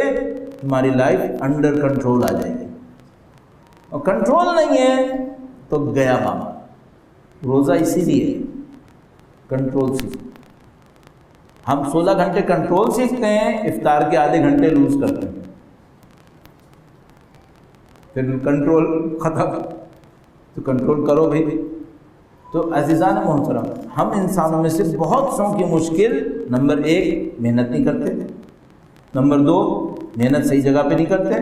تمہاری لائف انڈر کنٹرول آ جائے گی، اور کنٹرول نہیں ہے تو گیا ماما۔ روزہ اسی لیے کنٹرول سیکھو۔ ہم 16 گھنٹے کنٹرول سیکھتے ہیں، افطار کے آدھے گھنٹے لوز کرتے ہیں، پھر کنٹرول ختم۔ تو کنٹرول کرو بھائی۔ تو عزیزان محترم، ہم انسانوں میں سے بہت سو کی مشکل نمبر 1 محنت نہیں کرتے، نمبر 2 محنت صحیح جگہ پہ نہیں کرتے۔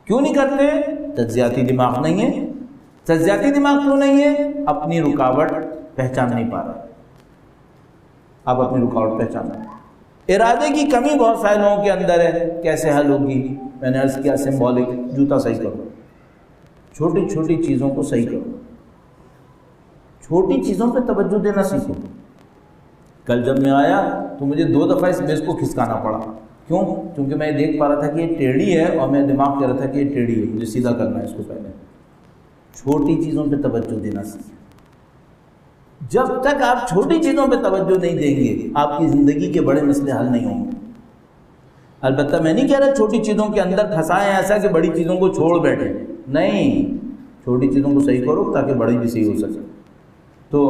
کیوں نہیں کرتے؟ تجزیاتی دماغ نہیں ہے۔ تجزیاتی دماغ کیوں نہیں ہے؟ اپنی رکاوٹ پہچان نہیں پا رہا۔ آپ اپنی رکاوٹ پہچانا۔ ارادے کی کمی بہت سارے لوگوں کے اندر ہے، کیسے حل ہوگی؟ میں نے عرض کیا سمبولک، جوتا صحیح کرو، چھوٹی چھوٹی چیزوں کو صحیح کرو، چھوٹی چیزوں پہ توجہ دینا سیکھو۔ کل جب میں آیا تو مجھے 2 دفعہ اس میز کو کھسکانا پڑا، کیوں؟ کیونکہ میں دیکھ پا رہا تھا کہ یہ ٹیڑھی ہے، اور میں دماغ کہہ رہا تھا کہ یہ ٹیڑھی ہے، مجھے سیدھا کرنا ہے اس کو۔ پہلے چھوٹی چیزوں پہ توجہ دینا سیکھیں۔ جب تک آپ چھوٹی چیزوں پہ توجہ نہیں دیں گے، آپ کی زندگی کے بڑے مسئلے حل نہیں ہوں گے۔ البتہ میں نہیں کہہ رہا چھوٹی چیزوں کے اندر پھنسائیں ایسا کہ بڑی چیزوں کو چھوڑ بیٹھیں، نہیں، چھوٹی چیزوں کو صحیح کرو تاکہ بڑی بھی صحیح ہو سکے۔ تو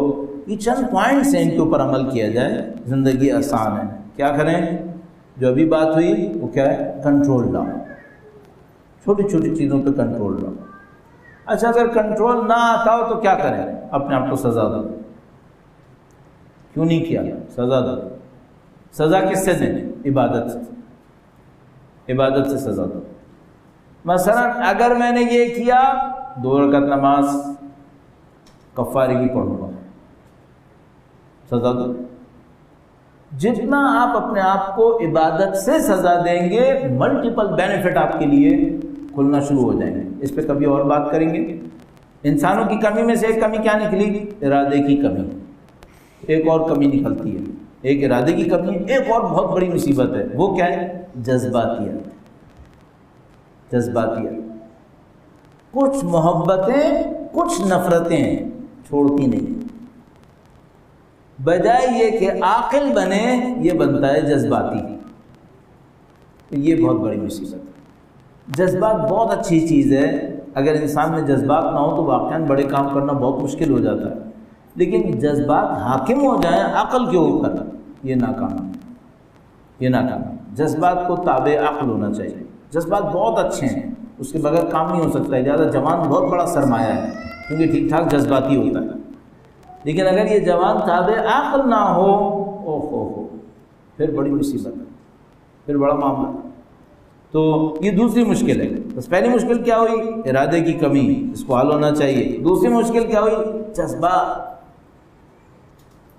یہ چند پوائنٹس ہیں، ان کے اوپر عمل کیا جائے، زندگی آسان ہے۔ کیا کریں؟ جو ابھی بات ہوئی وہ کیا ہے؟ کنٹرول لاؤ، چھوٹی چھوٹی چیزوں پہ کنٹرول لاؤ۔ اچھا، اگر کنٹرول نہ آتا ہو تو کیا کریں؟ اپنے آپ کو سزا دو۔ کیوں نہیں کیا؟ سزا دو۔ سزا کس سے دیں؟ عبادت سے، عبادت سے سزا دو۔ مثلا اگر میں نے یہ کیا، 2 رکعت نماز کفارے کی پڑھوں گا، سزا دو۔ جتنا آپ اپنے آپ کو عبادت سے سزا دیں گے، ملٹیپل بینیفٹ آپ کے لیے کھلنا شروع ہو جائیں گے۔ اس پہ کبھی اور بات کریں گے۔ انسانوں کی کمی میں سے ایک کمی کیا نکلی؟ ارادے کی کمی۔ ایک اور کمی نکلتی ہے، ایک ارادے کی کمی، ایک اور بہت بڑی مصیبت ہے، وہ کیا ہے؟ جذباتیت۔ جذباتیت، کچھ محبتیں کچھ نفرتیں چھوڑتی نہیں، بجائے یہ کہ عاقل بنے یہ بنتا ہے جذباتی۔ یہ بہت بڑی مصیبت ہے۔ جذبات بہت اچھی چیز ہے، اگر انسان میں جذبات نہ ہو تو واقعاً بڑے کام کرنا بہت مشکل ہو جاتا ہے، لیکن جذبات حاکم ہو جائیں عقل کے اوپر، یہ ناکام ہے، یہ ناکام ہے۔ جذبات کو تابع عقل ہونا چاہیے۔ جذبات بہت اچھے ہیں، اس کے بغیر کام نہیں ہو سکتا ہے۔ زیادہ جوان بہت بڑا سرمایہ ہے، کیونکہ ٹھیک ٹھاک جذباتی ہوتا ہے، لیکن اگر یہ جوان تابع عقل نہ ہو پھر بڑی مصیبت ہے، پھر بڑا معاملہ ہے۔ تو یہ دوسری مشکل ہے۔ بس پہلی مشکل کیا ہوئی؟ ارادے کی کمی، اس کو حل ہونا چاہیے۔ دوسری مشکل کیا ہوئی؟ جذبات،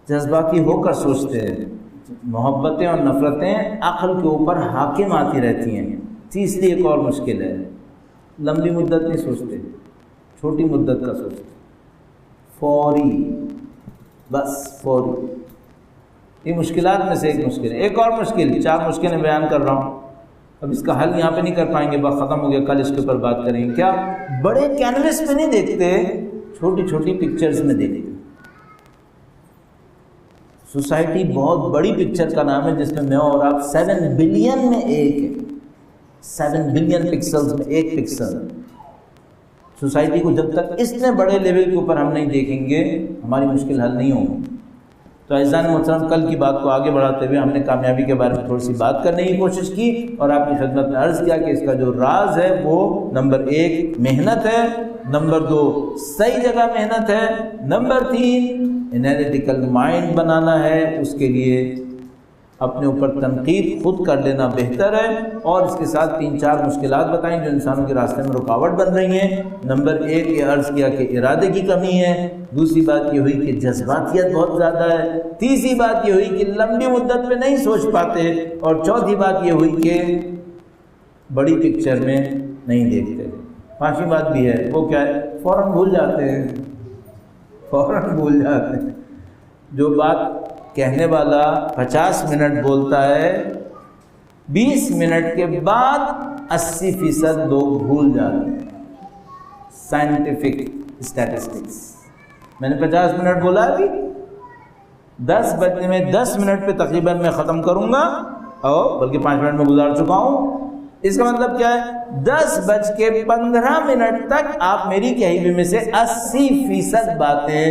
جذباتی ہو کر سوچتے ہیں، محبتیں اور نفرتیں عقل کے اوپر حاکم آتی رہتی ہیں۔ تیسری ایک اور مشکل ہے، لمبی مدت نہیں سوچتے، چھوٹی مدت کا سوچتے، فوری، بس فوری۔ یہ مشکلات میں سے ایک مشکل ہے۔ ایک اور مشکل، 4 مشکلیں بیان کر رہا ہوں، اب اس کا حل یہاں پہ نہیں کر پائیں گے، بات ختم ہو گیا، کل اس کے اوپر بات کریں گے۔ کیا بڑے کینوس پہ نہیں دیکھتے، چھوٹی چھوٹی پکچرز میں دیکھتے۔ سوسائٹی بہت بڑی پکچر کا نام ہے، جس میں میں اور آپ 7 بلین میں ایک ہے، 7 بلین پکسلز میں ایک پکسل۔ سوسائٹی کو جب تک اتنے بڑے لیول کے اوپر ہم نہیں دیکھیں گے، ہماری مشکل حل نہیں ہوگی۔ تو عزیزان محترم، کل کی بات کو آگے بڑھاتے ہوئے ہم نے کامیابی کے بارے میں تھوڑی سی بات کرنے کی کوشش کی، اور آپ کی خدمت میں عرض کیا کہ اس کا جو راز ہے وہ نمبر 1 محنت ہے، نمبر 2 صحیح جگہ محنت ہے، نمبر 3 انالیٹیکل مائنڈ بنانا ہے، اس کے لیے اپنے اوپر تنقید خود کر لینا بہتر ہے، اور اس کے ساتھ 3-4 مشکلات بتائیں جو انسانوں کے راستے میں رکاوٹ بن رہی ہیں۔ نمبر 1 یہ عرض کیا کہ ارادے کی کمی ہے، دوسری بات یہ ہوئی کہ جذباتیت بہت زیادہ ہے، تیسری بات یہ ہوئی کہ لمبی مدت میں نہیں سوچ پاتے، اور چوتھی بات یہ ہوئی کہ بڑی پکچر میں نہیں دیکھتے۔ پانچویں بات بھی ہے، وہ کیا ہے؟ فوراً بھول جاتے ہیں، فوراً بھول جاتے ہیں۔ جو بات کہنے والا 50 منٹ بولتا ہے، 20 منٹ کے بعد 80% لوگ بھول جاتے ہیں۔ سائنٹیفک اسٹیٹسٹکس، میں نے 50 منٹ بولا ابھی، 10 بجنے میں 10 منٹ پہ تقریباً میں ختم کروں گا، اور بلکہ 5 منٹ میں گزار چکا ہوں۔ اس کا مطلب کیا ہے؟ 10:15 تک آپ میری کہی ہوئی میں سے 80% باتیں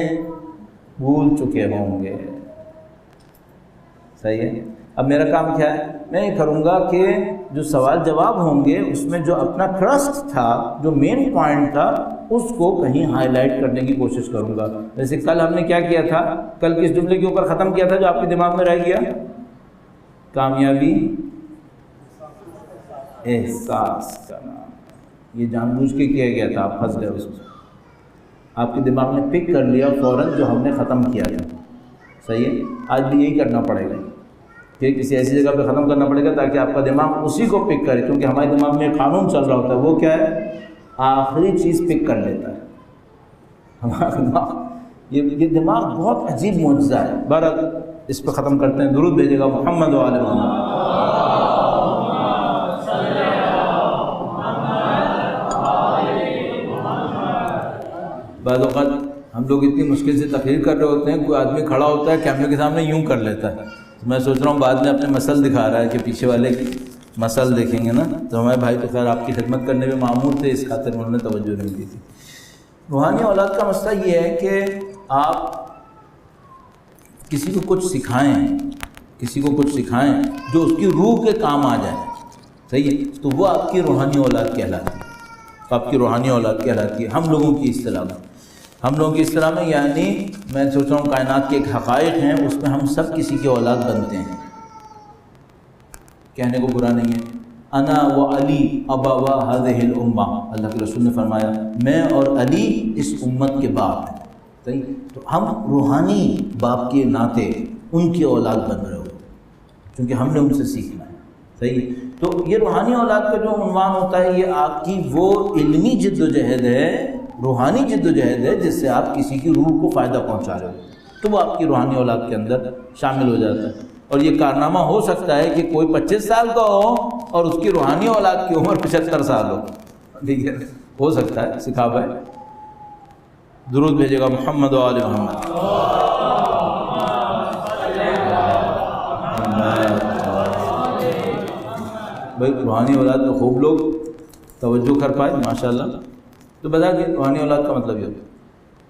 بھول چکے ہوں گے۔ صحیح ہے؟ اب میرا کام کیا ہے؟ میں یہ کروں گا کہ جو سوال جواب ہوں گے اس میں جو اپنا ٹرسٹ تھا، جو مین پوائنٹ تھا، اس کو کہیں ہائی لائٹ کرنے کی کوشش کروں گا۔ جیسے کل ہم نے کیا کیا تھا، کل کس جملے کے اوپر ختم کیا تھا جو آپ کے دماغ میں رہ گیا؟ کامیابی احساس کرنا۔ یہ جان بوجھ کے کیا گیا تھا، آپ پھنس گئے اس میں، آپ کے دماغ نے پک کر لیا فوراً جو ہم نے ختم کیا تھا۔ صحیح ہے؟ آج بھی یہی کرنا پڑے گا کہ کسی ایسی جگہ پہ ختم کرنا پڑے گا تاکہ آپ کا دماغ اسی کو پک کرے، کیونکہ ہمارے دماغ میں ایک قانون چل رہا ہوتا ہے، وہ کیا ہے؟ آخری چیز پک کر لیتا ہے ہمارا دماغ۔ یہ دماغ بہت عجیب معجزہ ہے۔ بہرحال اس پہ ختم کرتے ہیں۔ درود بھیجے گا محمد و آل محمد۔ بعض اوقات ہم لوگ اتنی مشکل سے تقریر کر رہے ہوتے ہیں، کوئی آدمی کھڑا ہوتا ہے کیمرے کے سامنے یوں کر لیتا ہے، تو میں سوچ رہا ہوں بعد میں اپنے مسل دکھا رہا ہے کہ پیچھے والے کی مسل دیکھیں گے نا، تو ہمارے بھائی تو خیر آپ کی خدمت کرنے میں معمور تھے، اس خاطر انہوں نے توجہ نہیں دی تھی۔ روحانی اولاد کا مسئلہ یہ ہے کہ آپ کسی کو کچھ سکھائیں، کسی کو کچھ سکھائیں جو اس کی روح کے کام آ جائے، صحیح ہے؟ تو وہ آپ کی روحانی اولاد کہلاتی ہے، آپ کی روحانی اولاد کہلاتی ہے۔ ہم لوگوں کی اصطلاح میں، ہم لوگوں کی اصطلاح میں یعنی میں سوچ رہا ہوں کائنات کے ایک حقائق ہیں، اس میں ہم سب کسی کے اولاد بنتے ہیں۔ کہنے کو برا نہیں ہے، انا و علی ابوا هذه الامہ، اللہ کے رسول نے فرمایا میں اور علی اس امت کے باپ ہیں، صحیح؟ تو ہم روحانی باپ کے ناطے ان کی اولاد بن رہے ہو، کیونکہ ہم نے ان سے سیکھنا ہے، صحیح؟ تو یہ روحانی اولاد کا جو عنوان ہوتا ہے، یہ آپ کی وہ علمی جد و جہد ہے، روحانی جد و جہد ہے جس سے آپ کسی کی روح کو فائدہ پہنچا رہے ہو، تو وہ آپ کی روحانی اولاد کے اندر شامل ہو جاتا ہے۔ اور یہ کارنامہ ہو سکتا ہے کہ کوئی 25 سال کا ہو اور اس کی روحانی اولاد کی عمر 75 سال ہو، ٹھیک ہے، ہو سکتا ہے، سکھاوا ہے۔ درود بھیجے گا محمد و آل محمد۔ بھائی روحانی اولاد میں خوب لوگ توجہ کر پائے ماشاءاللہ۔ تو بتا دیں روحانی اولاد کا مطلب یہ ہوتا ہے،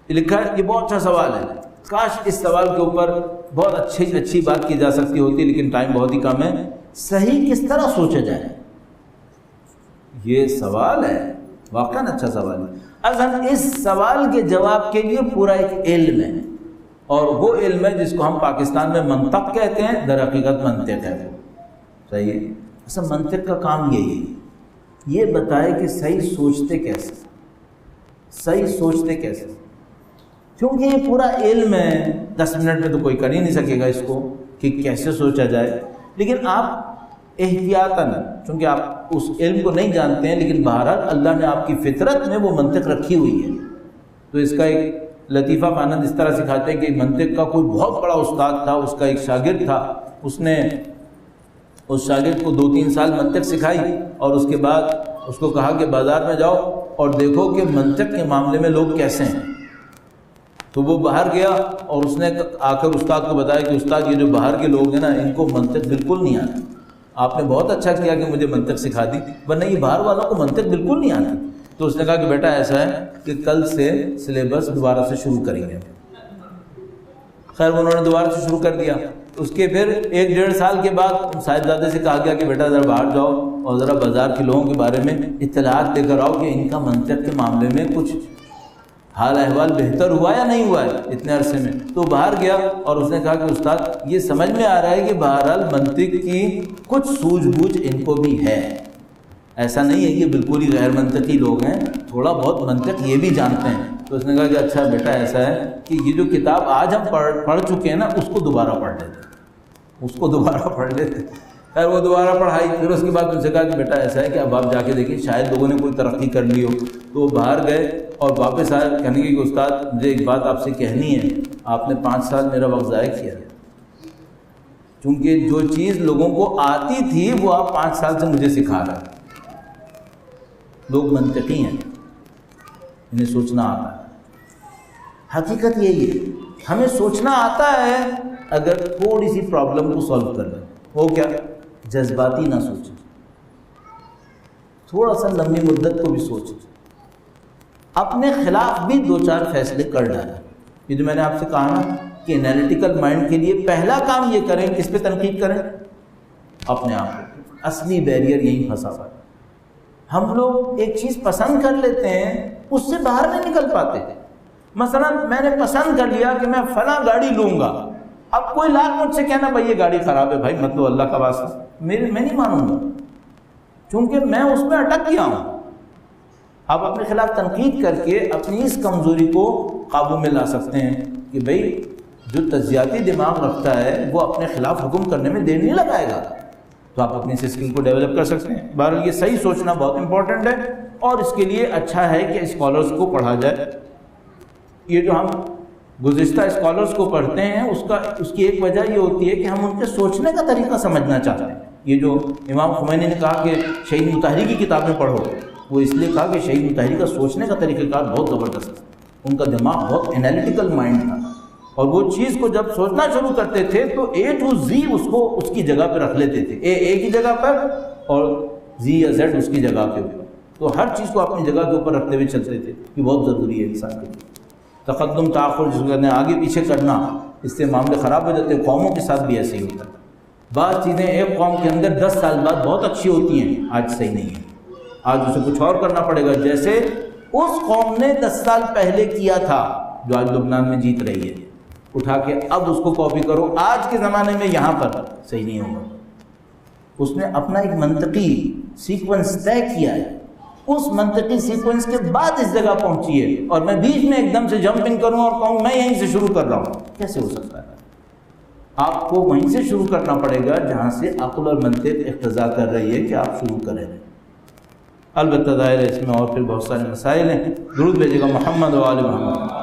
یہ لکھا ہے، یہ بہت اچھا سوال ہے، کاش اس سوال کے اوپر بہت اچھی بات کی جا سکتی ہوتی، لیکن ٹائم بہت ہی کم ہے۔ صحیح کس طرح سوچا جائے، یہ سوال ہے، واقعاً اچھا سوال ہے۔ اصل اس سوال کے جواب کے لیے پورا ایک علم ہے، اور وہ علم ہے جس کو ہم پاکستان میں منطق کہتے ہیں، در حقیقت منطق ہے، صحیح ہے؟ اصل منطق کا کام یہی ہے، یہ بتائے کہ صحیح سوچتے کیسے، صحیح سوچتے کیسے، کیونکہ یہ پورا علم ہے۔ 10 منٹ میں تو کوئی کر ہی نہیں سکے گا اس کو کہ کیسے سوچا جائے، لیکن آپ احتیاطاً، چونکہ آپ اس علم کو نہیں جانتے ہیں، لیکن بہرحال اللہ نے آپ کی فطرت میں وہ منطق رکھی ہوئی ہے، تو اس کا ایک لطیفہ مانند اس طرح سکھاتے ہیں کہ منطق کا کوئی بہت بڑا استاد تھا، اس کا ایک شاگرد تھا، اس نے اس شاگرد کو 2-3 سال منطق سکھائی، اور اس کے بعد اس کو کہا کہ بازار میں جاؤ اور دیکھو کہ منطق کے معاملے میں لوگ کیسے ہیں۔ تو وہ باہر گیا اور اس نے آ کر استاد کو بتایا کہ استاد یہ جو باہر کے لوگ ہیں نا، ان کو منطق بالکل نہیں آتی، آپ نے بہت اچھا کیا کہ مجھے منطق سکھا دی، ورنہ یہ باہر والوں کو منطق بالکل نہیں آتی۔ تو اس نے کہا کہ بیٹا ایسا ہے کہ کل سے سلیبس دوبارہ سے شروع کریں گے۔ خیر انہوں نے دوبارہ سے شروع کر دیا۔ اس کے پھر 1-1.5 سال کے بعد صاحبزادے سے کہا گیا کہ بیٹا ذرا باہر جاؤ اور ذرا بازار کے لوگوں کے بارے میں اطلاعات لے کر آؤ کہ ان کا منطق کے معاملے میں کچھ حال احوال بہتر ہوا یا نہیں ہوا ہے اتنے عرصے میں؟ تو باہر گیا اور اس نے کہا کہ استاد یہ سمجھ میں آ رہا ہے کہ بہرحال منطق کی کچھ سوجھ بوجھ ان کو بھی ہے، ایسا نہیں ہے کہ بالکل ہی غیر منطقی لوگ ہیں، تھوڑا بہت منطق یہ بھی جانتے ہیں۔ تو اس نے کہا کہ اچھا بیٹا ایسا ہے کہ یہ جو کتاب آج ہم پڑھ چکے ہیں نا اس کو دوبارہ پڑھ لیتے، خیر وہ دوبارہ پڑھائی۔ پھر اس کے بعد ان سے کہا کہ بیٹا ایسا ہے کہ اب آپ جا کے دیکھیں شاید لوگوں نے کوئی ترقی کر لی ہو۔ تو وہ باہر گئے اور واپس آئے، کہنے لگے کہ استاد مجھے ایک بات آپ سے کہنی ہے، آپ نے 5 سال میرا وقت ضائع کیا ہے، چونکہ جو چیز لوگوں کو آتی تھی وہ آپ 5 سال سے مجھے سکھا رہے ہیں۔ لوگ منطقی ہیں، انہیں سوچنا آتا ہے۔ حقیقت یہی ہے، ہمیں سوچنا آتا ہے اگر تھوڑی سی پرابلم کو سالو کر لیں۔ وہ کیا؟ جذباتی نہ سوچیں، تھوڑا سا لمبی مدت کو بھی سوچیں، اپنے خلاف بھی 2-4 فیصلے کر ڈالیں۔ یہ جو میں نے آپ سے کہا نا کہ انالیٹیکل مائنڈ کے لیے پہلا کام یہ کریں، کس پہ تنقید کریں؟ اپنے آپ کو۔ اصلی بیریئر یہیں پھنسا ہوا ہے۔ ہم لوگ ایک چیز پسند کر لیتے ہیں، اس سے باہر نہیں نکل پاتے۔ مثلا میں نے پسند کر لیا کہ میں فلاں گاڑی لوں گا، اب کوئی لاکھ مجھ سے کہنا بھائی یہ گاڑی خراب ہے، بھائی مت لو اللہ کا واسطہ، میں نہیں مانوں گا، کیونکہ میں اس میں اٹک گیا ہوں۔ آپ اپنے خلاف تنقید کر کے اپنی اس کمزوری کو قابو میں لا سکتے ہیں کہ بھئی جو تجزیاتی دماغ رکھتا ہے وہ اپنے خلاف حکم کرنے میں دیر نہیں لگائے گا، تو آپ اپنی اس اسکل کو ڈیولپ کر سکتے ہیں۔ بہرحال یہ صحیح سوچنا بہت امپورٹنٹ ہے، اور اس کے لیے اچھا ہے کہ اسکالرز کو پڑھا جائے۔ یہ جو ہم گزشتہ اسکالرز کو پڑھتے ہیں اس کی ایک وجہ یہ ہوتی ہے کہ ہم ان کے سوچنے کا طریقہ سمجھنا چاہتے ہیں۔ یہ جو امام خمینی نے کہا کہ شہید مطہری کی کتابیں پڑھو، وہ اس لیے کہا کہ شہید مطہری کا سوچنے کا طریقہ کار بہت زبردست ہے، ان کا دماغ بہت انالیٹیکل مائنڈ تھا، اور وہ چیز کو جب سوچنا شروع کرتے تھے تو A to Z اس کی جگہ پہ رکھ لیتے تھے، A کی جگہ پر اور Z یا Z اس کی جگہ کے اوپر، تو ہر چیز کو اپنی جگہ کے اوپر رکھتے ہوئے چلتے تھے۔ یہ بہت ضروری ہے انسان کے لیے۔ تقدم تاخر جس کو کہتے ہیں آگے پیچھے کرنا، اس سے معاملے خراب ہو جاتے ہیں۔ قوموں کے ساتھ بھی ایسے ہی ہوتا ہے، بعض چیزیں ایک قوم کے اندر 10 سال بعد بہت اچھی ہوتی ہیں، آج صحیح نہیں ہے، آج اسے کچھ اور کرنا پڑے گا، جیسے اس قوم نے 10 سال پہلے کیا تھا جو آج لبنان میں جیت رہی ہے، اٹھا کے اب اس کو کاپی کرو، آج کے زمانے میں یہاں پر صحیح نہیں ہوگا۔ اس نے اپنا ایک منطقی سیکوینس طے کیا ہے، اس منطقی سیکوینس کے بعد اس جگہ پہنچی ہے، اور میں بیچ میں ایک دم سے جمپ ان کروں اور کہوں میں یہیں سے شروع کر رہا ہوں، کیسے ہو سکتا ہے؟ آپ کو وہیں سے شروع کرنا پڑے گا جہاں سے عقل اور منطق اقتضا کر رہی ہے کہ آپ شروع کریں۔ البتہ ظاہر ہے اس میں اور پھر بہت سارے مسائل ہیں۔ درود بھیجے گا محمد و آل محمد۔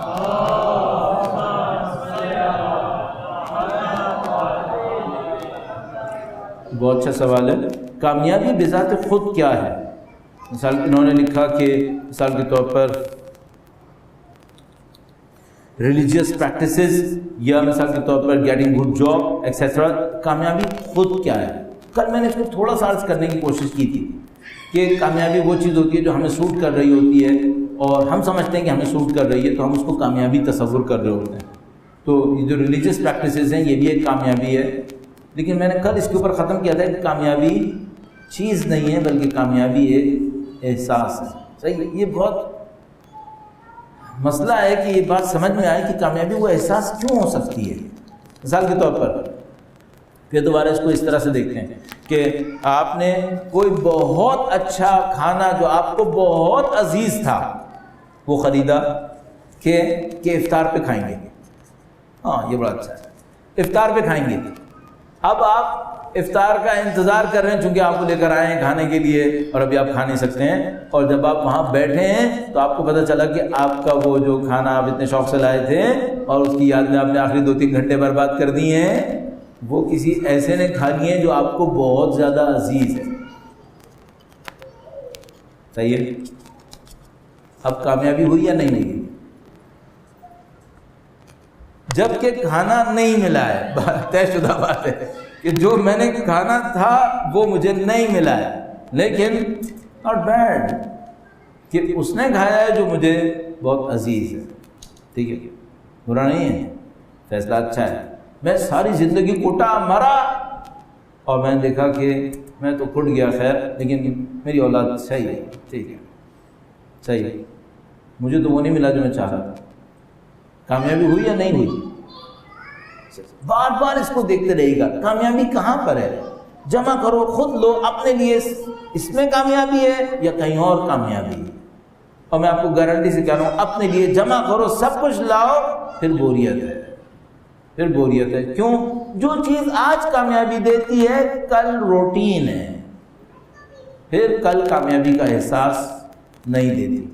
بہت اچھا سوال ہے، کامیابی بذات خود کیا ہے؟ مثال انہوں نے لکھا کہ مثال کے طور پر ریلیجیس پریکٹسز، یا مثال کے طور پر گیٹنگ گڈ جاب ایکسیٹرا، کامیابی خود کیا ہے؟ کل میں نے اس کو تھوڑا سا عرض کرنے کی کوشش کی تھی کہ کامیابی وہ چیز ہوتی ہے جو ہمیں سوٹ کر رہی ہوتی ہے، اور ہم سمجھتے ہیں کہ ہمیں سوٹ کر رہی ہے تو ہم اس کو کامیابی تصور کر رہے ہوتے ہیں۔ تو یہ جو ریلیجیس پریکٹسز ہیں یہ بھی ایک کامیابی ہے، لیکن میں نے کل اس کے اوپر ختم کیا تھا کہ کامیابی چیز نہیں ہے بلکہ کامیابی ایک احساس ہے۔ صحیح، یہ بہت مسئلہ ہے کہ یہ بات سمجھ میں آئے کہ کامیابی وہ احساس کیوں ہو سکتی ہے۔ مثال کے طور پر پھر دوبارہ اس کو اس طرح سے دیکھتے ہیں کہ آپ نے کوئی بہت اچھا کھانا جو آپ کو بہت عزیز تھا وہ خریدا کہ افطار پہ کھائیں گے، ہاں یہ بڑا اچھا ہے، افطار پہ کھائیں گے۔ اب آپ افطار کا انتظار کر رہے ہیں چونکہ آپ کو لے کر آئے ہیں کھانے کے لیے، اور ابھی آپ کھا نہیں سکتے ہیں، اور جب آپ وہاں بیٹھے ہیں تو آپ کو پتہ چلا کہ آپ کا وہ جو کھانا آپ اتنے شوق سے لائے تھے اور اس کی یاد میں آپ نے آخری 2-3 گھنٹے برباد کر دیے ہیں، وہ کسی ایسے نے کھا لیے جو آپ کو بہت زیادہ عزیز ہے۔ صحیح ہے؟ اب کامیابی ہوئی یا نہیں ہوئی؟ جب کہ کھانا نہیں ملا ہے، طے شدہ بات ہے کہ جو میں نے کھانا تھا وہ مجھے نہیں ملا ہے، لیکن ناٹ بیڈ کہ اس نے کھایا ہے جو مجھے بہت عزیز ہے، ٹھیک ہے، برا نہیں ہے، فیصلہ اچھا ہے۔ میں ساری زندگی کوٹا مرا اور میں نے دیکھا کہ میں تو کٹ گیا، خیر لیکن میری اولاد صحیح ہے، ٹھیک ہے، صحیح ہے، مجھے تو وہ نہیں ملا جو میں چاہ رہا تھا. کامیابی ہوئی یا نہیں ہوئی؟ بار بار اس کو دیکھتے رہے گا کامیابی کہاں پر ہے. جمع کرو، خود لو اپنے لیے، اس میں کامیابی ہے یا کہیں اور کامیابی ہے. اور میں آپ کو گارنٹی سے کہہ رہا ہوں اپنے لیے جمع کرو، سب کچھ لاؤ، پھر بوریت ہے. پھر بوریت ہے. کیوں؟ جو چیز آج کامیابی دیتی ہے کل روٹین ہے، پھر کل کامیابی کا احساس نہیں دیتی،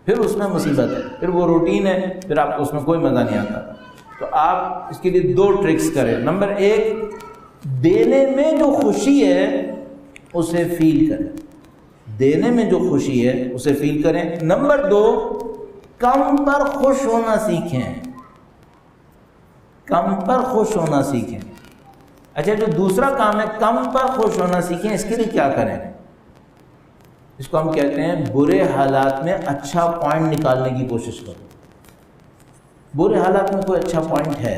پھر اس میں مصیبت ہے. پھر وہ روٹین ہے، پھر آپ کو اس میں کوئی مزہ نہیں آتا. تو آپ اس کے لیے 2 ٹرکس کریں. نمبر 1، دینے میں جو خوشی ہے اسے فیل کریں. دینے میں جو خوشی ہے اسے فیل کریں. نمبر 2، کم پر خوش ہونا سیکھیں. کم پر خوش ہونا سیکھیں. اچھا، جو دوسرا کام ہے کم پر خوش ہونا سیکھیں، اس کے لیے کیا کریں؟ اس کو ہم کہتے ہیں برے حالات میں اچھا پوائنٹ نکالنے کی کوشش کرو. برے حالات میں کوئی اچھا پوائنٹ ہے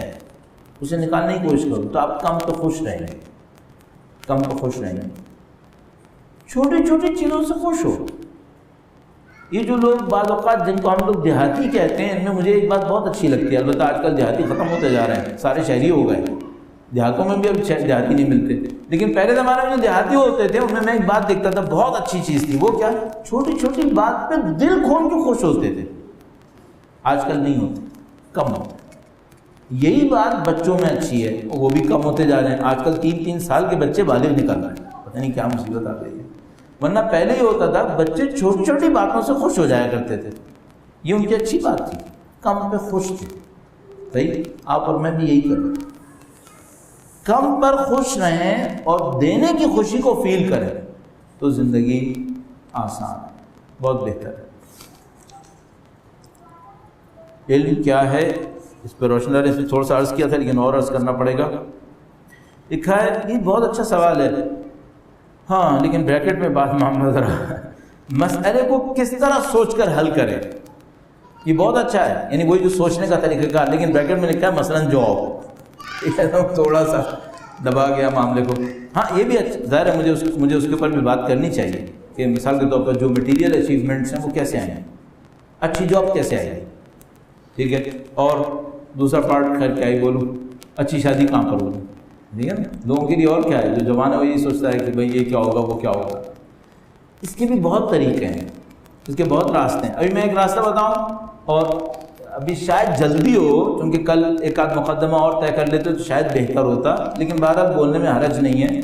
اسے نکالنے کی کوشش کرو تو آپ کم تو خوش رہیں گے. کم تو خوش رہیں گے. چھوٹی چھوٹی چیزوں سے خوش ہو. یہ جو لوگ بعض اوقات جن کو ہم لوگ دیہاتی کہتے ہیں، ان میں مجھے ایک بات بہت اچھی لگتی ہے. البتہ آج کل دیہاتی ختم ہوتے جا رہے ہیں، سارے شہری ہو گئے. دیہاتوں میں بھی اب دیہاتی نہیں ملتے، لیکن پہلے زمانے میں جو دیہاتی ہوتے تھے ان میں ایک بات دیکھتا تھا بہت اچھی چیز تھی. وہ کیا؟ چھوٹی چھوٹی بات پہ دل کھول کے خوش ہوتے تھے. آج کل نہیں ہوتے، کم ہوتے. یہی بات بچوں میں اچھی ہے، وہ بھی کم ہوتے جا رہے ہیں. آج کل 3 سال کے بچے بالغ نکل رہے ہیں، پتہ نہیں کیا مصیبت آ گئی ہے. ورنہ پہلے یہ ہوتا تھا بچے چھوٹی چھوٹی باتوں سے خوش ہو جایا کرتے تھے. یہ ان کی اچھی بات تھی، کم پہ خوش تھے. صحیح؟ آپ اور میں بھی یہی کریں، کم پر خوش رہیں اور دینے کی خوشی کو فیل کریں تو زندگی آسان ہے، بہت بہتر ہے. علم کیا ہے اس پہ روشن نے تھوڑا سا عرض کیا تھا لیکن اور عرض کرنا پڑے گا. لکھا ہے یہ بہت اچھا سوال ہے، ہاں لیکن بریکٹ میں بات معاملہ ذرا مسئلے کو کس طرح سوچ کر حل کریں. یہ بہت اچھا ہے، یعنی وہی جو سوچنے کا طریقہ کار، لیکن بریکٹ میں لکھا ہے مثلاً جواب. تھوڑا سا دبا گیا معاملے کو. ہاں یہ بھی اچھا، ظاہر ہے مجھے اس کے اوپر بھی بات کرنی چاہیے کہ مثال کے طور پر جو مٹیریل اچیومنٹس ہیں وہ کیسے آئیں، اچھی جاب کیسے آئے گی. ٹھیک ہے. اور دوسرا پارٹ خیر کیا ہی بولوں، اچھی شادی کہاں پر بولوں. ٹھیک ہے نا. لوگوں کے لیے اور کیا ہے، جو جوان ہے وہ یہی سوچتا ہے کہ بھائی یہ کیا ہوگا وہ کیا ہوگا. اس کے بھی بہت طریقے ہیں، اس کے بہت راستے ہیں. ابھی میں ایک راستہ بتاؤں، اور ابھی شاید جلدی ہو کیونکہ کل ایک آدھ مقدمہ اور طے کر لیتے تو شاید بہتر ہوتا، لیکن بہرحال بولنے میں حرج نہیں ہے.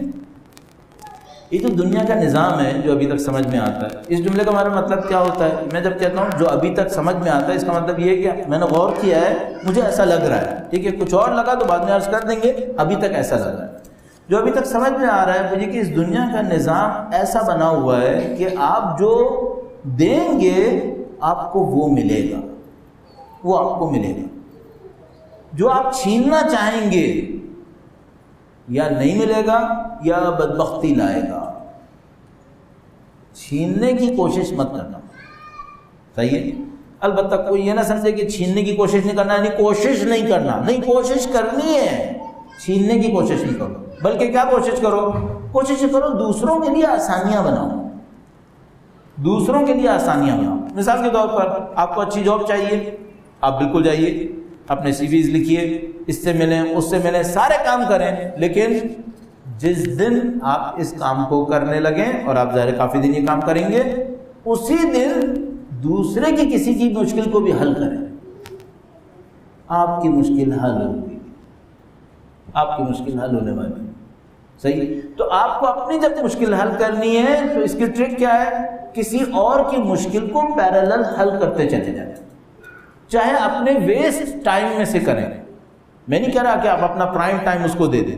یہ جو دنیا کا نظام ہے جو ابھی تک سمجھ میں آتا ہے، اس جملے کا ہمارا مطلب کیا ہوتا ہے؟ میں جب کہتا ہوں جو ابھی تک سمجھ میں آتا ہے، اس کا مطلب یہ ہے کہ میں نے غور کیا ہے، مجھے ایسا لگ رہا ہے. ٹھیک ہے، کچھ اور لگا تو بعد میں عرض کر دیں گے. ابھی تک ایسا لگ رہا ہے. جو ابھی تک سمجھ میں آ رہا ہے وہ یہ کہ اس دنیا کا نظام ایسا بنا ہوا ہے کہ آپ جو دیں گے آپ کو وہ ملے گا، وہ آپ کو ملے گا. جو آپ چھیننا چاہیں گے یا نہیں ملے گا یا بدبختی لائے گا. چھیننے کی کوشش مت کرنا. صحیح ہے. البتہ کوئی یہ نہ سمجھے کہ چھیننے کی کوشش نہیں کرنا یعنی کوشش نہیں کرنا. نہیں، کوشش کرنی ہے، چھیننے کی کوشش نہیں کرو. بلکہ کیا کوشش کرو؟ کوشش کرو دوسروں کے لیے آسانیاں بناؤ. دوسروں کے لیے آسانیاں بناؤ. مثال کے طور پر آپ کو اچھی جاب چاہیے، آپ بالکل جائیے، اپنے سی ویز لکھیے، اس سے ملیں اس سے ملیں، سارے کام کریں. لیکن جس دن آپ اس کام کو کرنے لگیں، اور آپ ظاہر کافی دن یہ کام کریں گے، اسی دن دوسرے کی کسی کی مشکل کو بھی حل کریں. آپ کی مشکل حل ہوگی، آپ کی مشکل حل ہونے والی. صحیح. تو آپ کو اپنی جب مشکل حل کرنی ہے تو اس کی ٹرک کیا ہے؟ کسی اور کی مشکل کو پیرالل حل کرتے چلے جائیں. چاہے اپنے ویسٹ ٹائم میں سے کریں. میں نہیں کہہ رہا کہ آپ اپنا پرائم ٹائم اس کو دے دیں،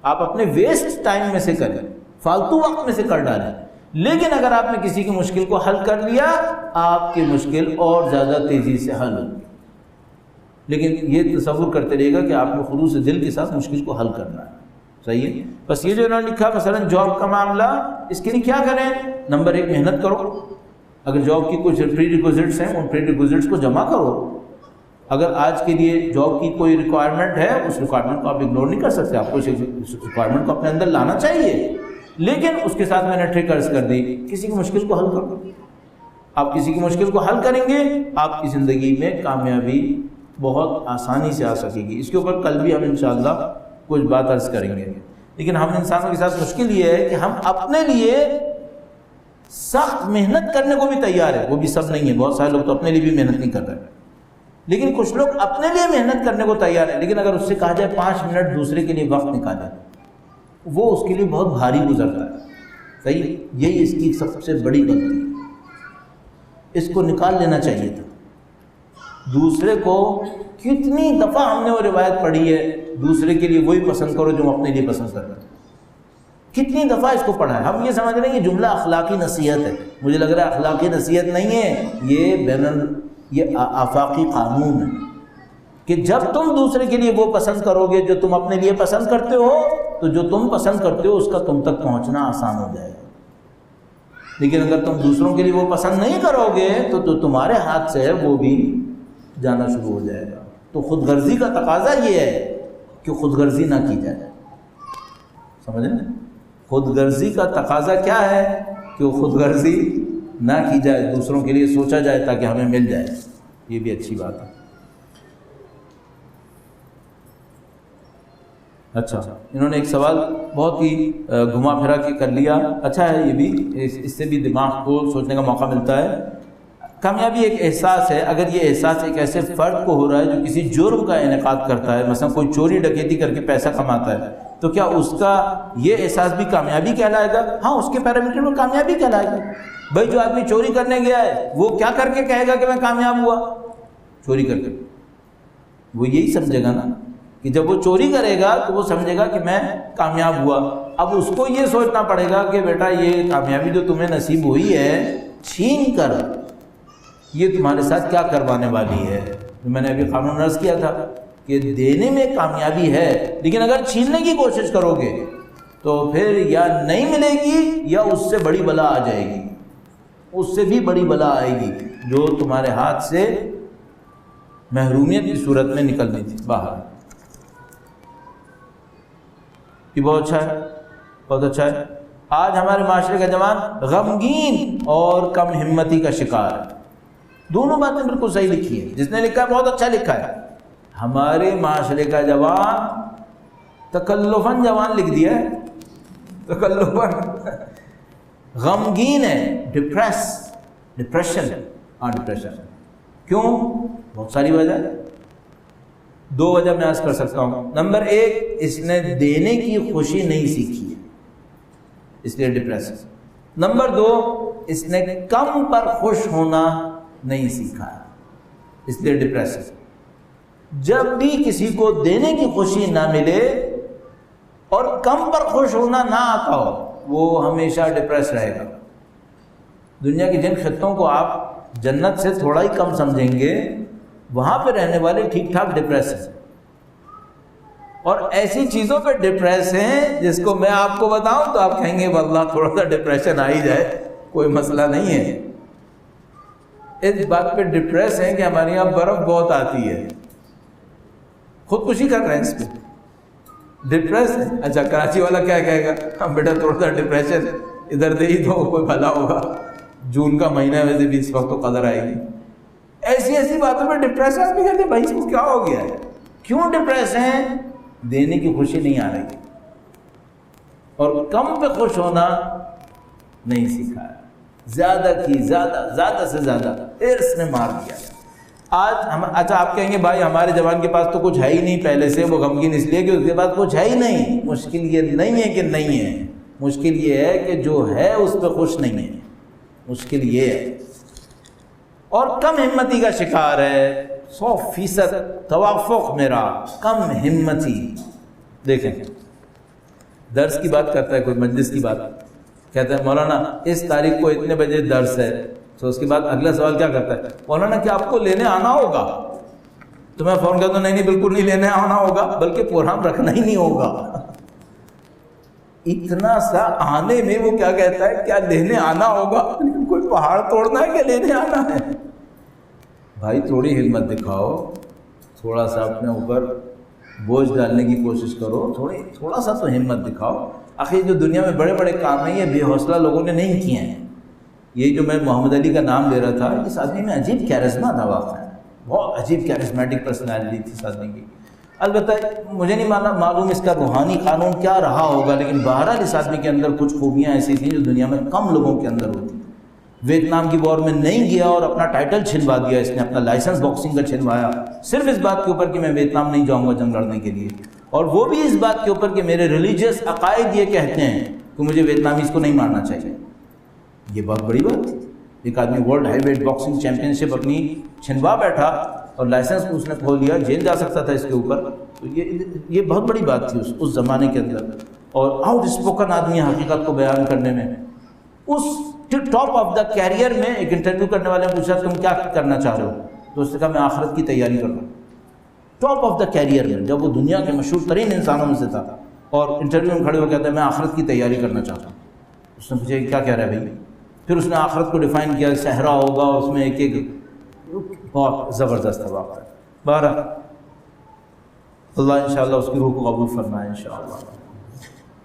آپ اپنے ویسٹ ٹائم میں سے کریں، فالتو وقت میں سے کر ڈالیں. لیکن اگر آپ نے کسی کی مشکل کو حل کر لیا، آپ کی مشکل اور زیادہ تیزی سے حل ہوگی. لیکن یہ تصور کرتے رہے گا کہ آپ نے خلوص دل کے ساتھ مشکل کو حل کرنا ہے. صحیح ہے. بس یہ جو انہوں نے لکھا مثلا جاب کا معاملہ، اس کے لیے کیا کریں؟ نمبر 1 محنت کرو. اگر جاب کی کچھ پری ریکوزٹس ہیں ان پری ریکوزٹس کو جمع کرو. اگر آج کے لیے جاب کی کوئی ریکوائرمنٹ ہے اس ریکوائرمنٹ کو آپ اگنور نہیں کر سکتے، آپ کو اس ریکوائرمنٹ کو اپنے اندر لانا چاہیے. لیکن اس کے ساتھ میں نے ٹرک عرض کر دی، کسی کی مشکل کو حل کرو. آپ کسی کی مشکل کو حل کریں گے، آپ کی زندگی میں کامیابی بہت آسانی سے آ سکے گی۔ اس کے اوپر کل بھی ہم انشاءاللہ کچھ بات عرض کریں گے۔ لیکن ہم انسانوں کے ساتھ مشکل یہ ہے کہ ہم اپنے لیے سخت محنت کرنے کو بھی تیار ہے، وہ بھی سب نہیں ہے، بہت سارے لوگ تو اپنے لیے بھی محنت نہیں کر رہے، لیکن کچھ لوگ اپنے لیے محنت کرنے کو تیار ہے، لیکن اگر اس سے کہا جائے 5 منٹ دوسرے کے لیے وقت نکالے، وہ اس کے لیے بہت بھاری گزرتا ہے۔ صحیح، یہی اس کی سب سے بڑی غلطی ہے، اس کو نکال لینا چاہیے تھا۔ دوسرے کو کتنی دفعہ ہم نے وہ روایت پڑھی ہے، دوسرے کے لیے وہی پسند کرو جو اپنے لیے پسند کرتے ہیں، کتنی دفعہ اس کو پڑھا ہے۔ ہم یہ سمجھ رہے ہیں کہ جملہ اخلاقی نصیحت ہے، مجھے لگ رہا ہے اخلاقی نصیحت نہیں ہے، یہ آفاقی قانون ہے کہ جب تم دوسرے کے لیے وہ پسند کرو گے جو تم اپنے لیے پسند کرتے ہو، تو جو تم پسند کرتے ہو اس کا تم تک پہنچنا آسان ہو جائے گا۔ لیکن اگر تم دوسروں کے لیے وہ پسند نہیں کرو گے تو تمہارے ہاتھ سے وہ بھی جانا شروع ہو جائے گا۔ تو خود غرضی کا تقاضا یہ ہے کہ خود غرضی نہ کی جائے، سمجھ رہے ہیں؟ خود غرضی کا تقاضا کیا ہے کہ وہ خود غرضی نہ کی جائے، دوسروں کے لیے سوچا جائے تاکہ ہمیں مل جائے، یہ بھی اچھی بات ہے۔ اچھا، انہوں نے ایک سوال بہت ہی گھما پھرا کے کر لیا، اچھا ہے یہ بھی، اس سے بھی دماغ کو سوچنے کا موقع ملتا ہے۔ کامیابی ایک احساس ہے، اگر یہ احساس ایک ایسے فرد کو ہو رہا ہے جو کسی جرم کا انعقاد کرتا ہے، مثلا کوئی چوری ڈکیتی کر کے پیسہ کماتا ہے، تو کیا اس کا یہ احساس بھی کامیابی کہلائے گا؟ ہاں، اس کے پیرامیٹر میں کامیابی کہلائے گا۔ بھائی جو آدمی چوری کرنے گیا ہے وہ کیا کر کے کہے گا کہ میں کامیاب ہوا؟ چوری کر کے، وہ یہی سمجھے گا نا کہ جب وہ چوری کرے گا تو وہ سمجھے گا کہ میں کامیاب ہوا۔ اب اس کو یہ سوچنا پڑے گا کہ بیٹا یہ کامیابی جو تمہیں نصیب ہوئی ہے چھین کر یہ تمہارے ساتھ کیا کروانے والی ہے۔ میں نے ابھی قانون عرض کیا تھا کہ دینے میں کامیابی ہے، لیکن اگر چھیننے کی کوشش کرو گے تو پھر یا نہیں ملے گی یا اس سے بڑی بلا آ جائے گی، اس سے بھی بڑی بلا آئے گی جو تمہارے ہاتھ سے محرومیت کی صورت میں نکلنی تھی باہر۔ یہ بہت اچھا ہے، بہت اچھا ہے۔ آج ہمارے معاشرے کا جوان غمگین اور کم ہمتی کا شکار ہے۔ دونوں باتیں بالکل صحیح لکھی ہیں، جس نے لکھا ہے بہت اچھا لکھا ہے۔ ہمارے معاشرے کا جوان تکلفاً جوان لکھ دیا ہے، تکلفاً غمگین ہے، ڈپریشن۔ کیوں؟ بہت ساری وجہ، 2 وجہ میں عرض کر سکتا ہوں۔ نمبر 1، اس نے دینے کی خوشی نہیں سیکھی ہے، اس لیے ڈپریس۔ نمبر 2، اس نے کم پر خوش ہونا نہیں سیکھا ہے، اس لیے ڈپریس۔ جب بھی کسی کو دینے کی خوشی نہ ملے اور کم پر خوش ہونا نہ آتا ہو، وہ ہمیشہ ڈپریس رہے گا۔ دنیا کے جن خطوں کو آپ جنت سے تھوڑا ہی کم سمجھیں گے، وہاں پہ رہنے والے ٹھیک ٹھاک ڈپریس ہیں، اور ایسی چیزوں پہ ڈپریس ہیں جس کو میں آپ کو بتاؤں تو آپ کہیں گے واللہ تھوڑا سا ڈپریشن آ ہی جائے، کوئی مسئلہ نہیں ہے۔ اس بات پہ ڈپریس ہیں کہ ہمارے یہاں برف بہت آتی ہے، خودکشی کر رہے ہیں اس پہ، ڈپریس ہے۔ اچھا، کراچی والا کیا کہے گا؟ ہم بیٹا تھوڑا سا ڈپریشن ادھر دے ہی تو کوئی بھلا ہوگا، جون کا مہینہ ہے ویسے بھی اس وقت تو قدر آئے گی۔ ایسی باتوں پہ ڈپریس ہے، آپ بھی کہتے ہیں بھائی کیا ہو گیا ہے؟ کیوں ڈپریس ہیں؟ دینے کی خوشی نہیں آ رہی اور کم پہ خوش ہونا نہیں سیکھا ہے، زیادہ کی زیادہ سے زیادہ ارث نے مار دیا۔ آج ہم، اچھا آپ کہیں گے بھائی ہمارے جوان کے پاس تو کچھ ہے ہی نہیں پہلے سے، وہ غمگین اس لیے کہ اس کے پاس کچھ ہے ہی نہیں۔ مشکل یہ نہیں ہے کہ نہیں ہے، مشکل یہ ہے کہ جو ہے اس پہ خوش نہیں ہے، مشکل یہ ہے۔ اور کم ہمتی کا شکار ہے، 100% توافق میرا، کم ہمتی۔ دیکھیں درس کی بات کرتا ہے کوئی، مجلس کی بات کہتا ہے مولانا اس تاریخ کو اتنے بجے درس ہے، تو اس کے بعد اگلا سوال کیا کرتا ہے؟ مولانا کیا آپ کو لینے آنا ہوگا؟ تو میں فون کرتا ہوں نہیں بالکل نہیں لینے آنا ہوگا، بلکہ پروگرام رکھنا ہی نہیں ہوگا۔ اتنا سا آنے میں وہ کیا کہتا ہے؟ کیا لینے آنا ہوگا؟ کوئی پہاڑ توڑنا ہے کہ لینے آنا ہے؟ بھائی تھوڑی ہمت دکھاؤ، تھوڑا سا اپنے اوپر بوجھ ڈالنے کی کوشش کرو، تھوڑا سا تو ہمت دکھاؤ۔ آخر جو دنیا میں بڑے بڑے کام ہیں یہ بے حوصلہ لوگوں نے نہیں کیے ہیں، یہ جو میں محمد علی کا نام لے رہا تھا، اس آدمی میں عجیب کیرزما تھا، واقعا بہت عجیب کیرزمیٹک پرسنالٹی تھی اس آدمی کی۔ البتہ مجھے نہیں معلوم اس کا روحانی قانون کیا رہا ہوگا، لیکن بہرحال اس آدمی کے اندر کچھ خوبیاں ایسی تھیں جو دنیا میں کم لوگوں کے اندر ہوتی۔ ویتنام کی وار میں نہیں گیا اور اپنا ٹائٹل چھنوا دیا، اس نے اپنا لائسنس باکسنگ کا چھنوایا، صرف اس بات کے اوپر کہ میں ویتنام نہیں جاؤں گا جنگ لڑنے کے لیے، اور وہ بھی اس بات کے اوپر کہ میرے ریلیجیس عقائد یہ کہتے ہیں کہ مجھے ویتنامیز کو نہیں مارنا چاہیے۔ یہ بہت بڑی بات تھی، ایک آدمی world heavyweight boxing championship اپنی چھنوا بیٹھا اور لائسنس اس نے کھول لیا، جیل جا سکتا تھا اس کے اوپر، تو یہ بہت بڑی بات تھی اس زمانے کے اندر۔ اور آؤٹ اسپوکن آدمی حقیقت کو بیان کرنے میں، اس ٹاپ آف دا کیریئر میں ایک انٹرویو کرنے والے نے پوچھا تم کیا کرنا چاہ رہے ہو، تو اس نے کہا میں آخرت کی تیاری کر رہا ہوں۔ ٹاپ آف دا کیریئر میں، جب وہ دنیا کے مشہور ترین انسانوں میں سے تھا، اور انٹرویو میں کھڑے ہو کہتا ہے میں آخرت کی تیاری کرنا چاہتا ہوں۔ اس نے پوچھا کیا کہہ رہا ہے بھائی؟ پھر اس نے آخرت کو ڈیفائن کیا، صحرا ہوگا، اس میں ایک بہت زبردست واقعہ ہے۔ بہرحال اللہ انشاءاللہ اس کی روح کو قبول فرمائے انشاءاللہ۔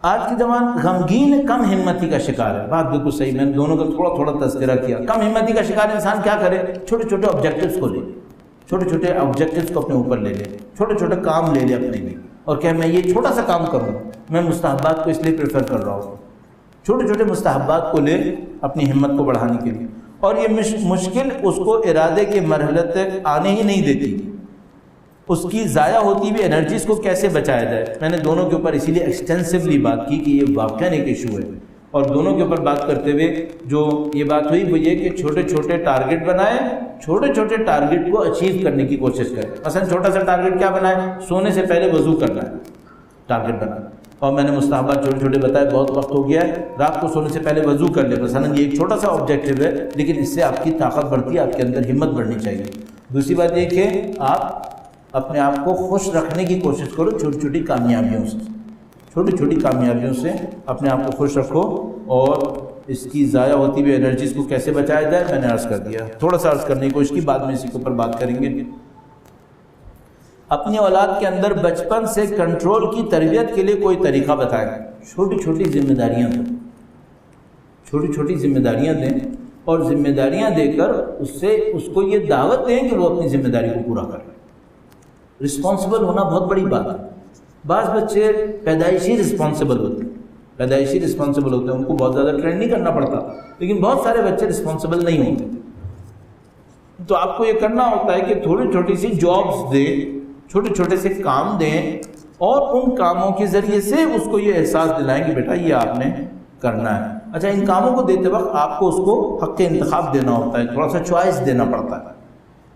آج کی جوان غمگین کم ہمتی کا شکار ہے، بات بالکل صحیح، میں نے دونوں کا تھوڑا تھوڑا تذکرہ کیا۔ کم ہمتی کا شکار انسان کیا کرے؟ چھوٹے چھوٹے آبجیکٹیوز کو لے، چھوٹے چھوٹے آبجیکٹیوز کو اپنے اوپر لے لے، چھوٹے چھوٹے کام لے لے اپنے لیے، اور کہ میں یہ چھوٹا سا کام کروں، میں مستحبات کو اس لیے پریفر کر رہا ہوں۔ چھوٹے چھوٹے مستحبات کو لے اپنی ہمت کو بڑھانے کے لیے، اور یہ مشکل اس کو ارادے کے مرحلے تک آنے ہی نہیں دیتی، اس کی ضائع ہوتی ہوئی انرجیز کو کیسے بچایا جائے۔ میں نے دونوں کے اوپر اسی لیے ایکسٹینسولی بات کی کہ یہ واقعاً ایک ایشو ہے، اور دونوں کے اوپر بات کرتے ہوئے جو یہ بات ہوئی وہ یہ کہ چھوٹے چھوٹے ٹارگٹ بنائیں، چھوٹے چھوٹے ٹارگٹ کو اچیو کرنے کی کوشش کریں۔ مثلا چھوٹا سا ٹارگٹ کیا بنائیں؟ سونے سے پہلے وضو کرنا ہے ٹارگٹ بنانا، اور میں نے مستحبات چھوٹے چھوٹے بتائے، بہت وقت ہو گیا ہے، رات کو سونے سے پہلے وضو کر لیں مثلا، یہ ایک چھوٹا سا آبجیکٹیو ہے، لیکن اس سے آپ کی طاقت بڑھتی ہے، آپ کے اندر ہمت بڑھنی چاہیے۔ دوسری بات یہ کہ آپ اپنے آپ کو خوش رکھنے کی کوشش کرو چھوٹی چھوٹی کامیابیوں سے، چھوٹی چھوٹی کامیابیوں سے اپنے آپ کو خوش رکھو، اور اس کی ضائع ہوتی ہوئی انرجیز کو کیسے بچایا جائے میں نے عرض کر دیا، تھوڑا سا عرض کرنے کی کوشش کی، بعد میں اسی کے اوپر بات کریں گے۔ اپنی اولاد کے اندر بچپن سے کنٹرول کی تربیت کے لیے کوئی طریقہ بتائیں۔ چھوٹی چھوٹی ذمہ داریاں دیں، چھوٹی چھوٹی ذمہ داریاں دیں، اور ذمہ داریاں دے کر اس کو یہ دعوت دیں کہ وہ اپنی ذمہ داری کو پورا کرے۔ رسپانسبل ہونا بہت بڑی بات ہے۔ بعض بچے پیدائشی رسپانسبل ہوتے ہیں، پیدائشی رسپانسبل ہوتے ہیں، ان کو بہت زیادہ ٹرین نہیں کرنا پڑتا، لیکن بہت سارے بچے رسپانسبل نہیں ہوتے۔ تو آپ کو یہ کرنا ہوتا ہے کہ تھوڑی چھوٹی سی جابس دیں، چھوٹے چھوٹے سے کام دیں، اور ان کاموں کے ذریعے سے اس کو یہ احساس دلائیں کہ بیٹا یہ آپ نے کرنا ہے۔ اچھا، ان کاموں کو دیتے وقت آپ کو اس کو حق انتخاب دینا ہوتا ہے، تھوڑا سا چوائس دینا پڑتا ہے۔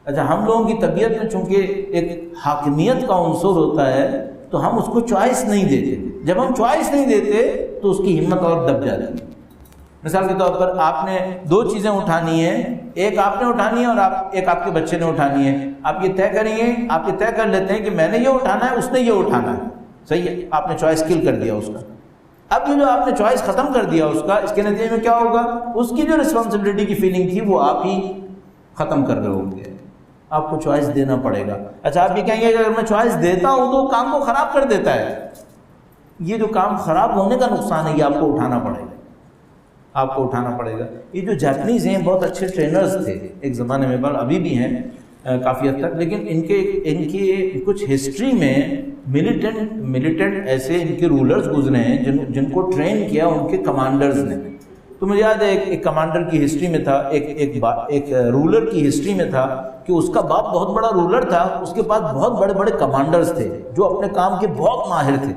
اچھا، ہم لوگوں کی طبیعت میں چونکہ ایک حاکمیت کا عنصر ہوتا ہے تو ہم اس کو چوائس نہیں دیتے، جب ہم چوائس نہیں دیتے تو اس کی ہمت اور دب جاتی ہے۔ مثال کے طور پر آپ نے دو چیزیں اٹھانی ہیں، ایک آپ نے اٹھانی ہے اور ایک آپ کے بچے نے اٹھانی ہے، آپ یہ طے کریں گے، آپ یہ طے کر لیتے ہیں کہ میں نے یہ اٹھانا ہے، اس نے یہ اٹھانا ہے، صحیح ہے، آپ نے چوائس کل کر دیا اس کا۔ اب یہ جو آپ نے چوائس ختم کر دیا اس کا، اس کے نتیجے میں کیا ہوگا؟ اس کی جو رسپانسبلٹی کی فیلنگ تھی وہ آپ ہی ختم کر رہے ہوں گے، آپ کو چوائس دینا پڑے گا۔ اچھا، آپ یہ کہیں گے کہ اگر میں چوائس دیتا ہوں تو کام کو خراب کر دیتا ہے، یہ جو کام خراب ہونے کا نقصان ہے یہ آپ کو اٹھانا پڑے گا، آپ کو اٹھانا پڑے گا۔ یہ جو جاپنیز ہیں بہت اچھے ٹرینرز تھے ایک زمانے میں، پر ابھی بھی ہیں کافی حد تک، لیکن ان کے کچھ ہسٹری میں ملیٹنٹ ایسے ان کے رولرز گزرے ہیں جن کو ٹرین کیا ان کے کمانڈرز نے۔ تو مجھے یاد ہے ایک کمانڈر کی ہسٹری میں تھا، ایک رولر کی ہسٹری میں تھا کہ اس کا باپ بہت بڑا رولر تھا، اس کے پاس بہت بڑے بڑے کمانڈرز تھے جو اپنے کام کے بہت ماہر تھے۔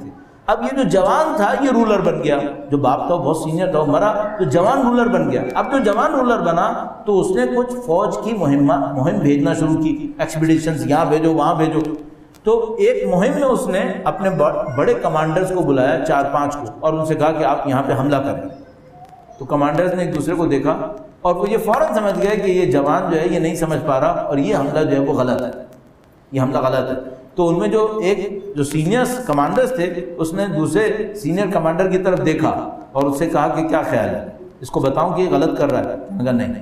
اب یہ جو جوان تھا یہ رولر بن گیا، جو باپ تھا وہ بہت سینئر تھا، وہ مرا تو جوان رولر بن گیا۔ اب جو جوان رولر بنا تو اس نے کچھ فوج کی مہم بھیجنا شروع کی، ایکسپیڈیشنز یہاں بھیجو وہاں بھیجو۔ تو ایک مہم میں اس نے اپنے بڑے کمانڈرز کو بلایا 4-5 کو، اور ان سے کہا کہ آپ یہاں پہ حملہ کریں۔ تو کمانڈرز نے ایک دوسرے کو دیکھا اور وہ یہ فوراً سمجھ گئے کہ یہ جوان جو ہے یہ نہیں سمجھ پا رہا اور یہ حملہ جو ہے وہ غلط ہے، یہ حملہ غلط ہے۔ تو ان میں جو سینئر کمانڈرز تھے اس نے دوسرے سینئر کمانڈر کی طرف دیکھا اور اس سے کہا کہ کیا خیال ہے، اس کو بتاؤں کہ یہ غلط کر رہا ہے؟ مگر نہیں۔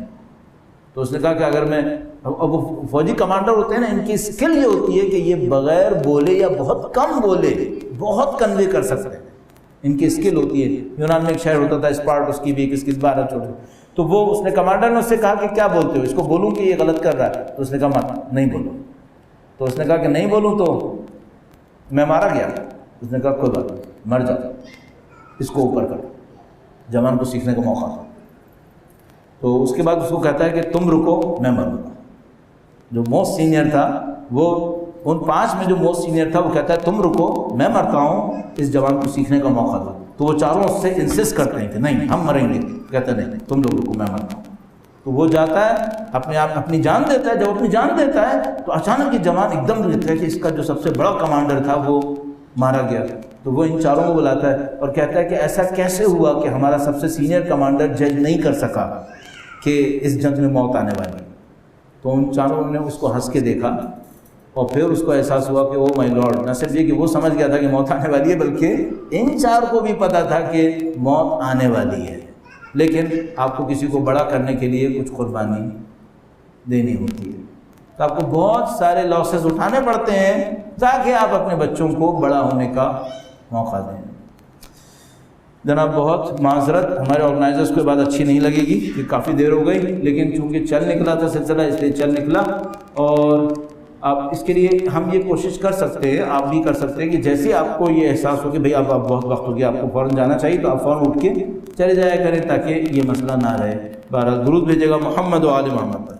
تو اس نے کہا کہ اگر میں، اب وہ فوجی کمانڈر ہوتے ہیں نا، ان کی اسکل یہ ہوتی ہے کہ یہ بغیر بولے یا بہت کم بولے بہت کنوے کر سکتے ہیں، ان کی اسکل ہوتی ہے۔ یونان میں ایک شہر ہوتا تھا اسپارٹس کی بھی، کس بارہ چھوڑے، تو وہ اس نے کمانڈر نے اس سے کہا کہ کیا بولتے ہو، اس کو بولوں کہ یہ غلط کر رہا ہے؟ تو اس نے کہا نہیں بولو۔ تو اس نے کہا کہ نہیں بولوں تو میں مارا گیا؟ اس نے کہا کوئی بات نہیں، مر جا، اس کو اوپر کر، جوان کو سیکھنے کا موقع تھا۔ تو اس کے بعد اس کو کہتا ہے کہ تم رکو، میں مروں گا۔ جو موسٹ سینئر تھا، وہ ان 5 میں جو موسٹ سینئر تھا، وہ کہتا ہے تم رکو، میں مرتا ہوں، اس جوان کو سیکھنے کا موقع دو۔ تو وہ چاروں اس سے انسسٹ کرتے ہیں کہ نہیں ہم مریں گے، کہتا ہے نہیں تم لوگ رکو، میں مرتا ہوں۔ تو وہ جاتا ہے، اپنی جان دیتا ہے۔ جب اپنی جان دیتا ہے تو اچانک یہ جوان ایک دم دیکھتا ہے کہ اس کا جو سب سے بڑا کمانڈر تھا وہ مارا گیا۔ تو وہ ان چاروں کو بلاتا ہے اور کہتا ہے کہ ایسا کیسے ہوا کہ ہمارا سب سے سینئر کمانڈر جج نہیں کر سکا کہ اس جنگ میں موت آنے والی ہے؟ تو ان چاروں نے اس کو ہنس کے دیکھا اور پھر اس کو احساس ہوا کہ او مائی لارڈ، نہ صرف یہ کہ وہ سمجھ گیا تھا کہ موت آنے والی ہے، بلکہ ان 4 کو بھی پتہ تھا کہ موت آنے والی ہے۔ لیکن آپ کو کسی کو بڑا کرنے کے لیے کچھ قربانی دینی ہوتی ہے، تو آپ کو بہت سارے لاسز اٹھانے پڑتے ہیں تاکہ آپ اپنے بچوں کو بڑا ہونے کا موقع دیں۔ جناب بہت معذرت، ہمارے آرگنائزرز کو یہ بات اچھی نہیں لگے گی کہ کافی دیر ہو گئی، لیکن چونکہ چل نکلا تھا سلسلہ اس لیے چل نکلا۔ اور آپ اس کے لیے ہم یہ کوشش کر سکتے ہیں، آپ بھی کر سکتے ہیں کہ جیسے آپ کو یہ احساس ہو کہ بھئی اب بہت وقت ہو گیا، آپ کو فوراً جانا چاہیے، تو آپ فوراً اٹھ کے چلے جایا کریں تاکہ یہ مسئلہ نہ رہے۔ بہرحال درود بھیجے گا محمد و آل محمد پر۔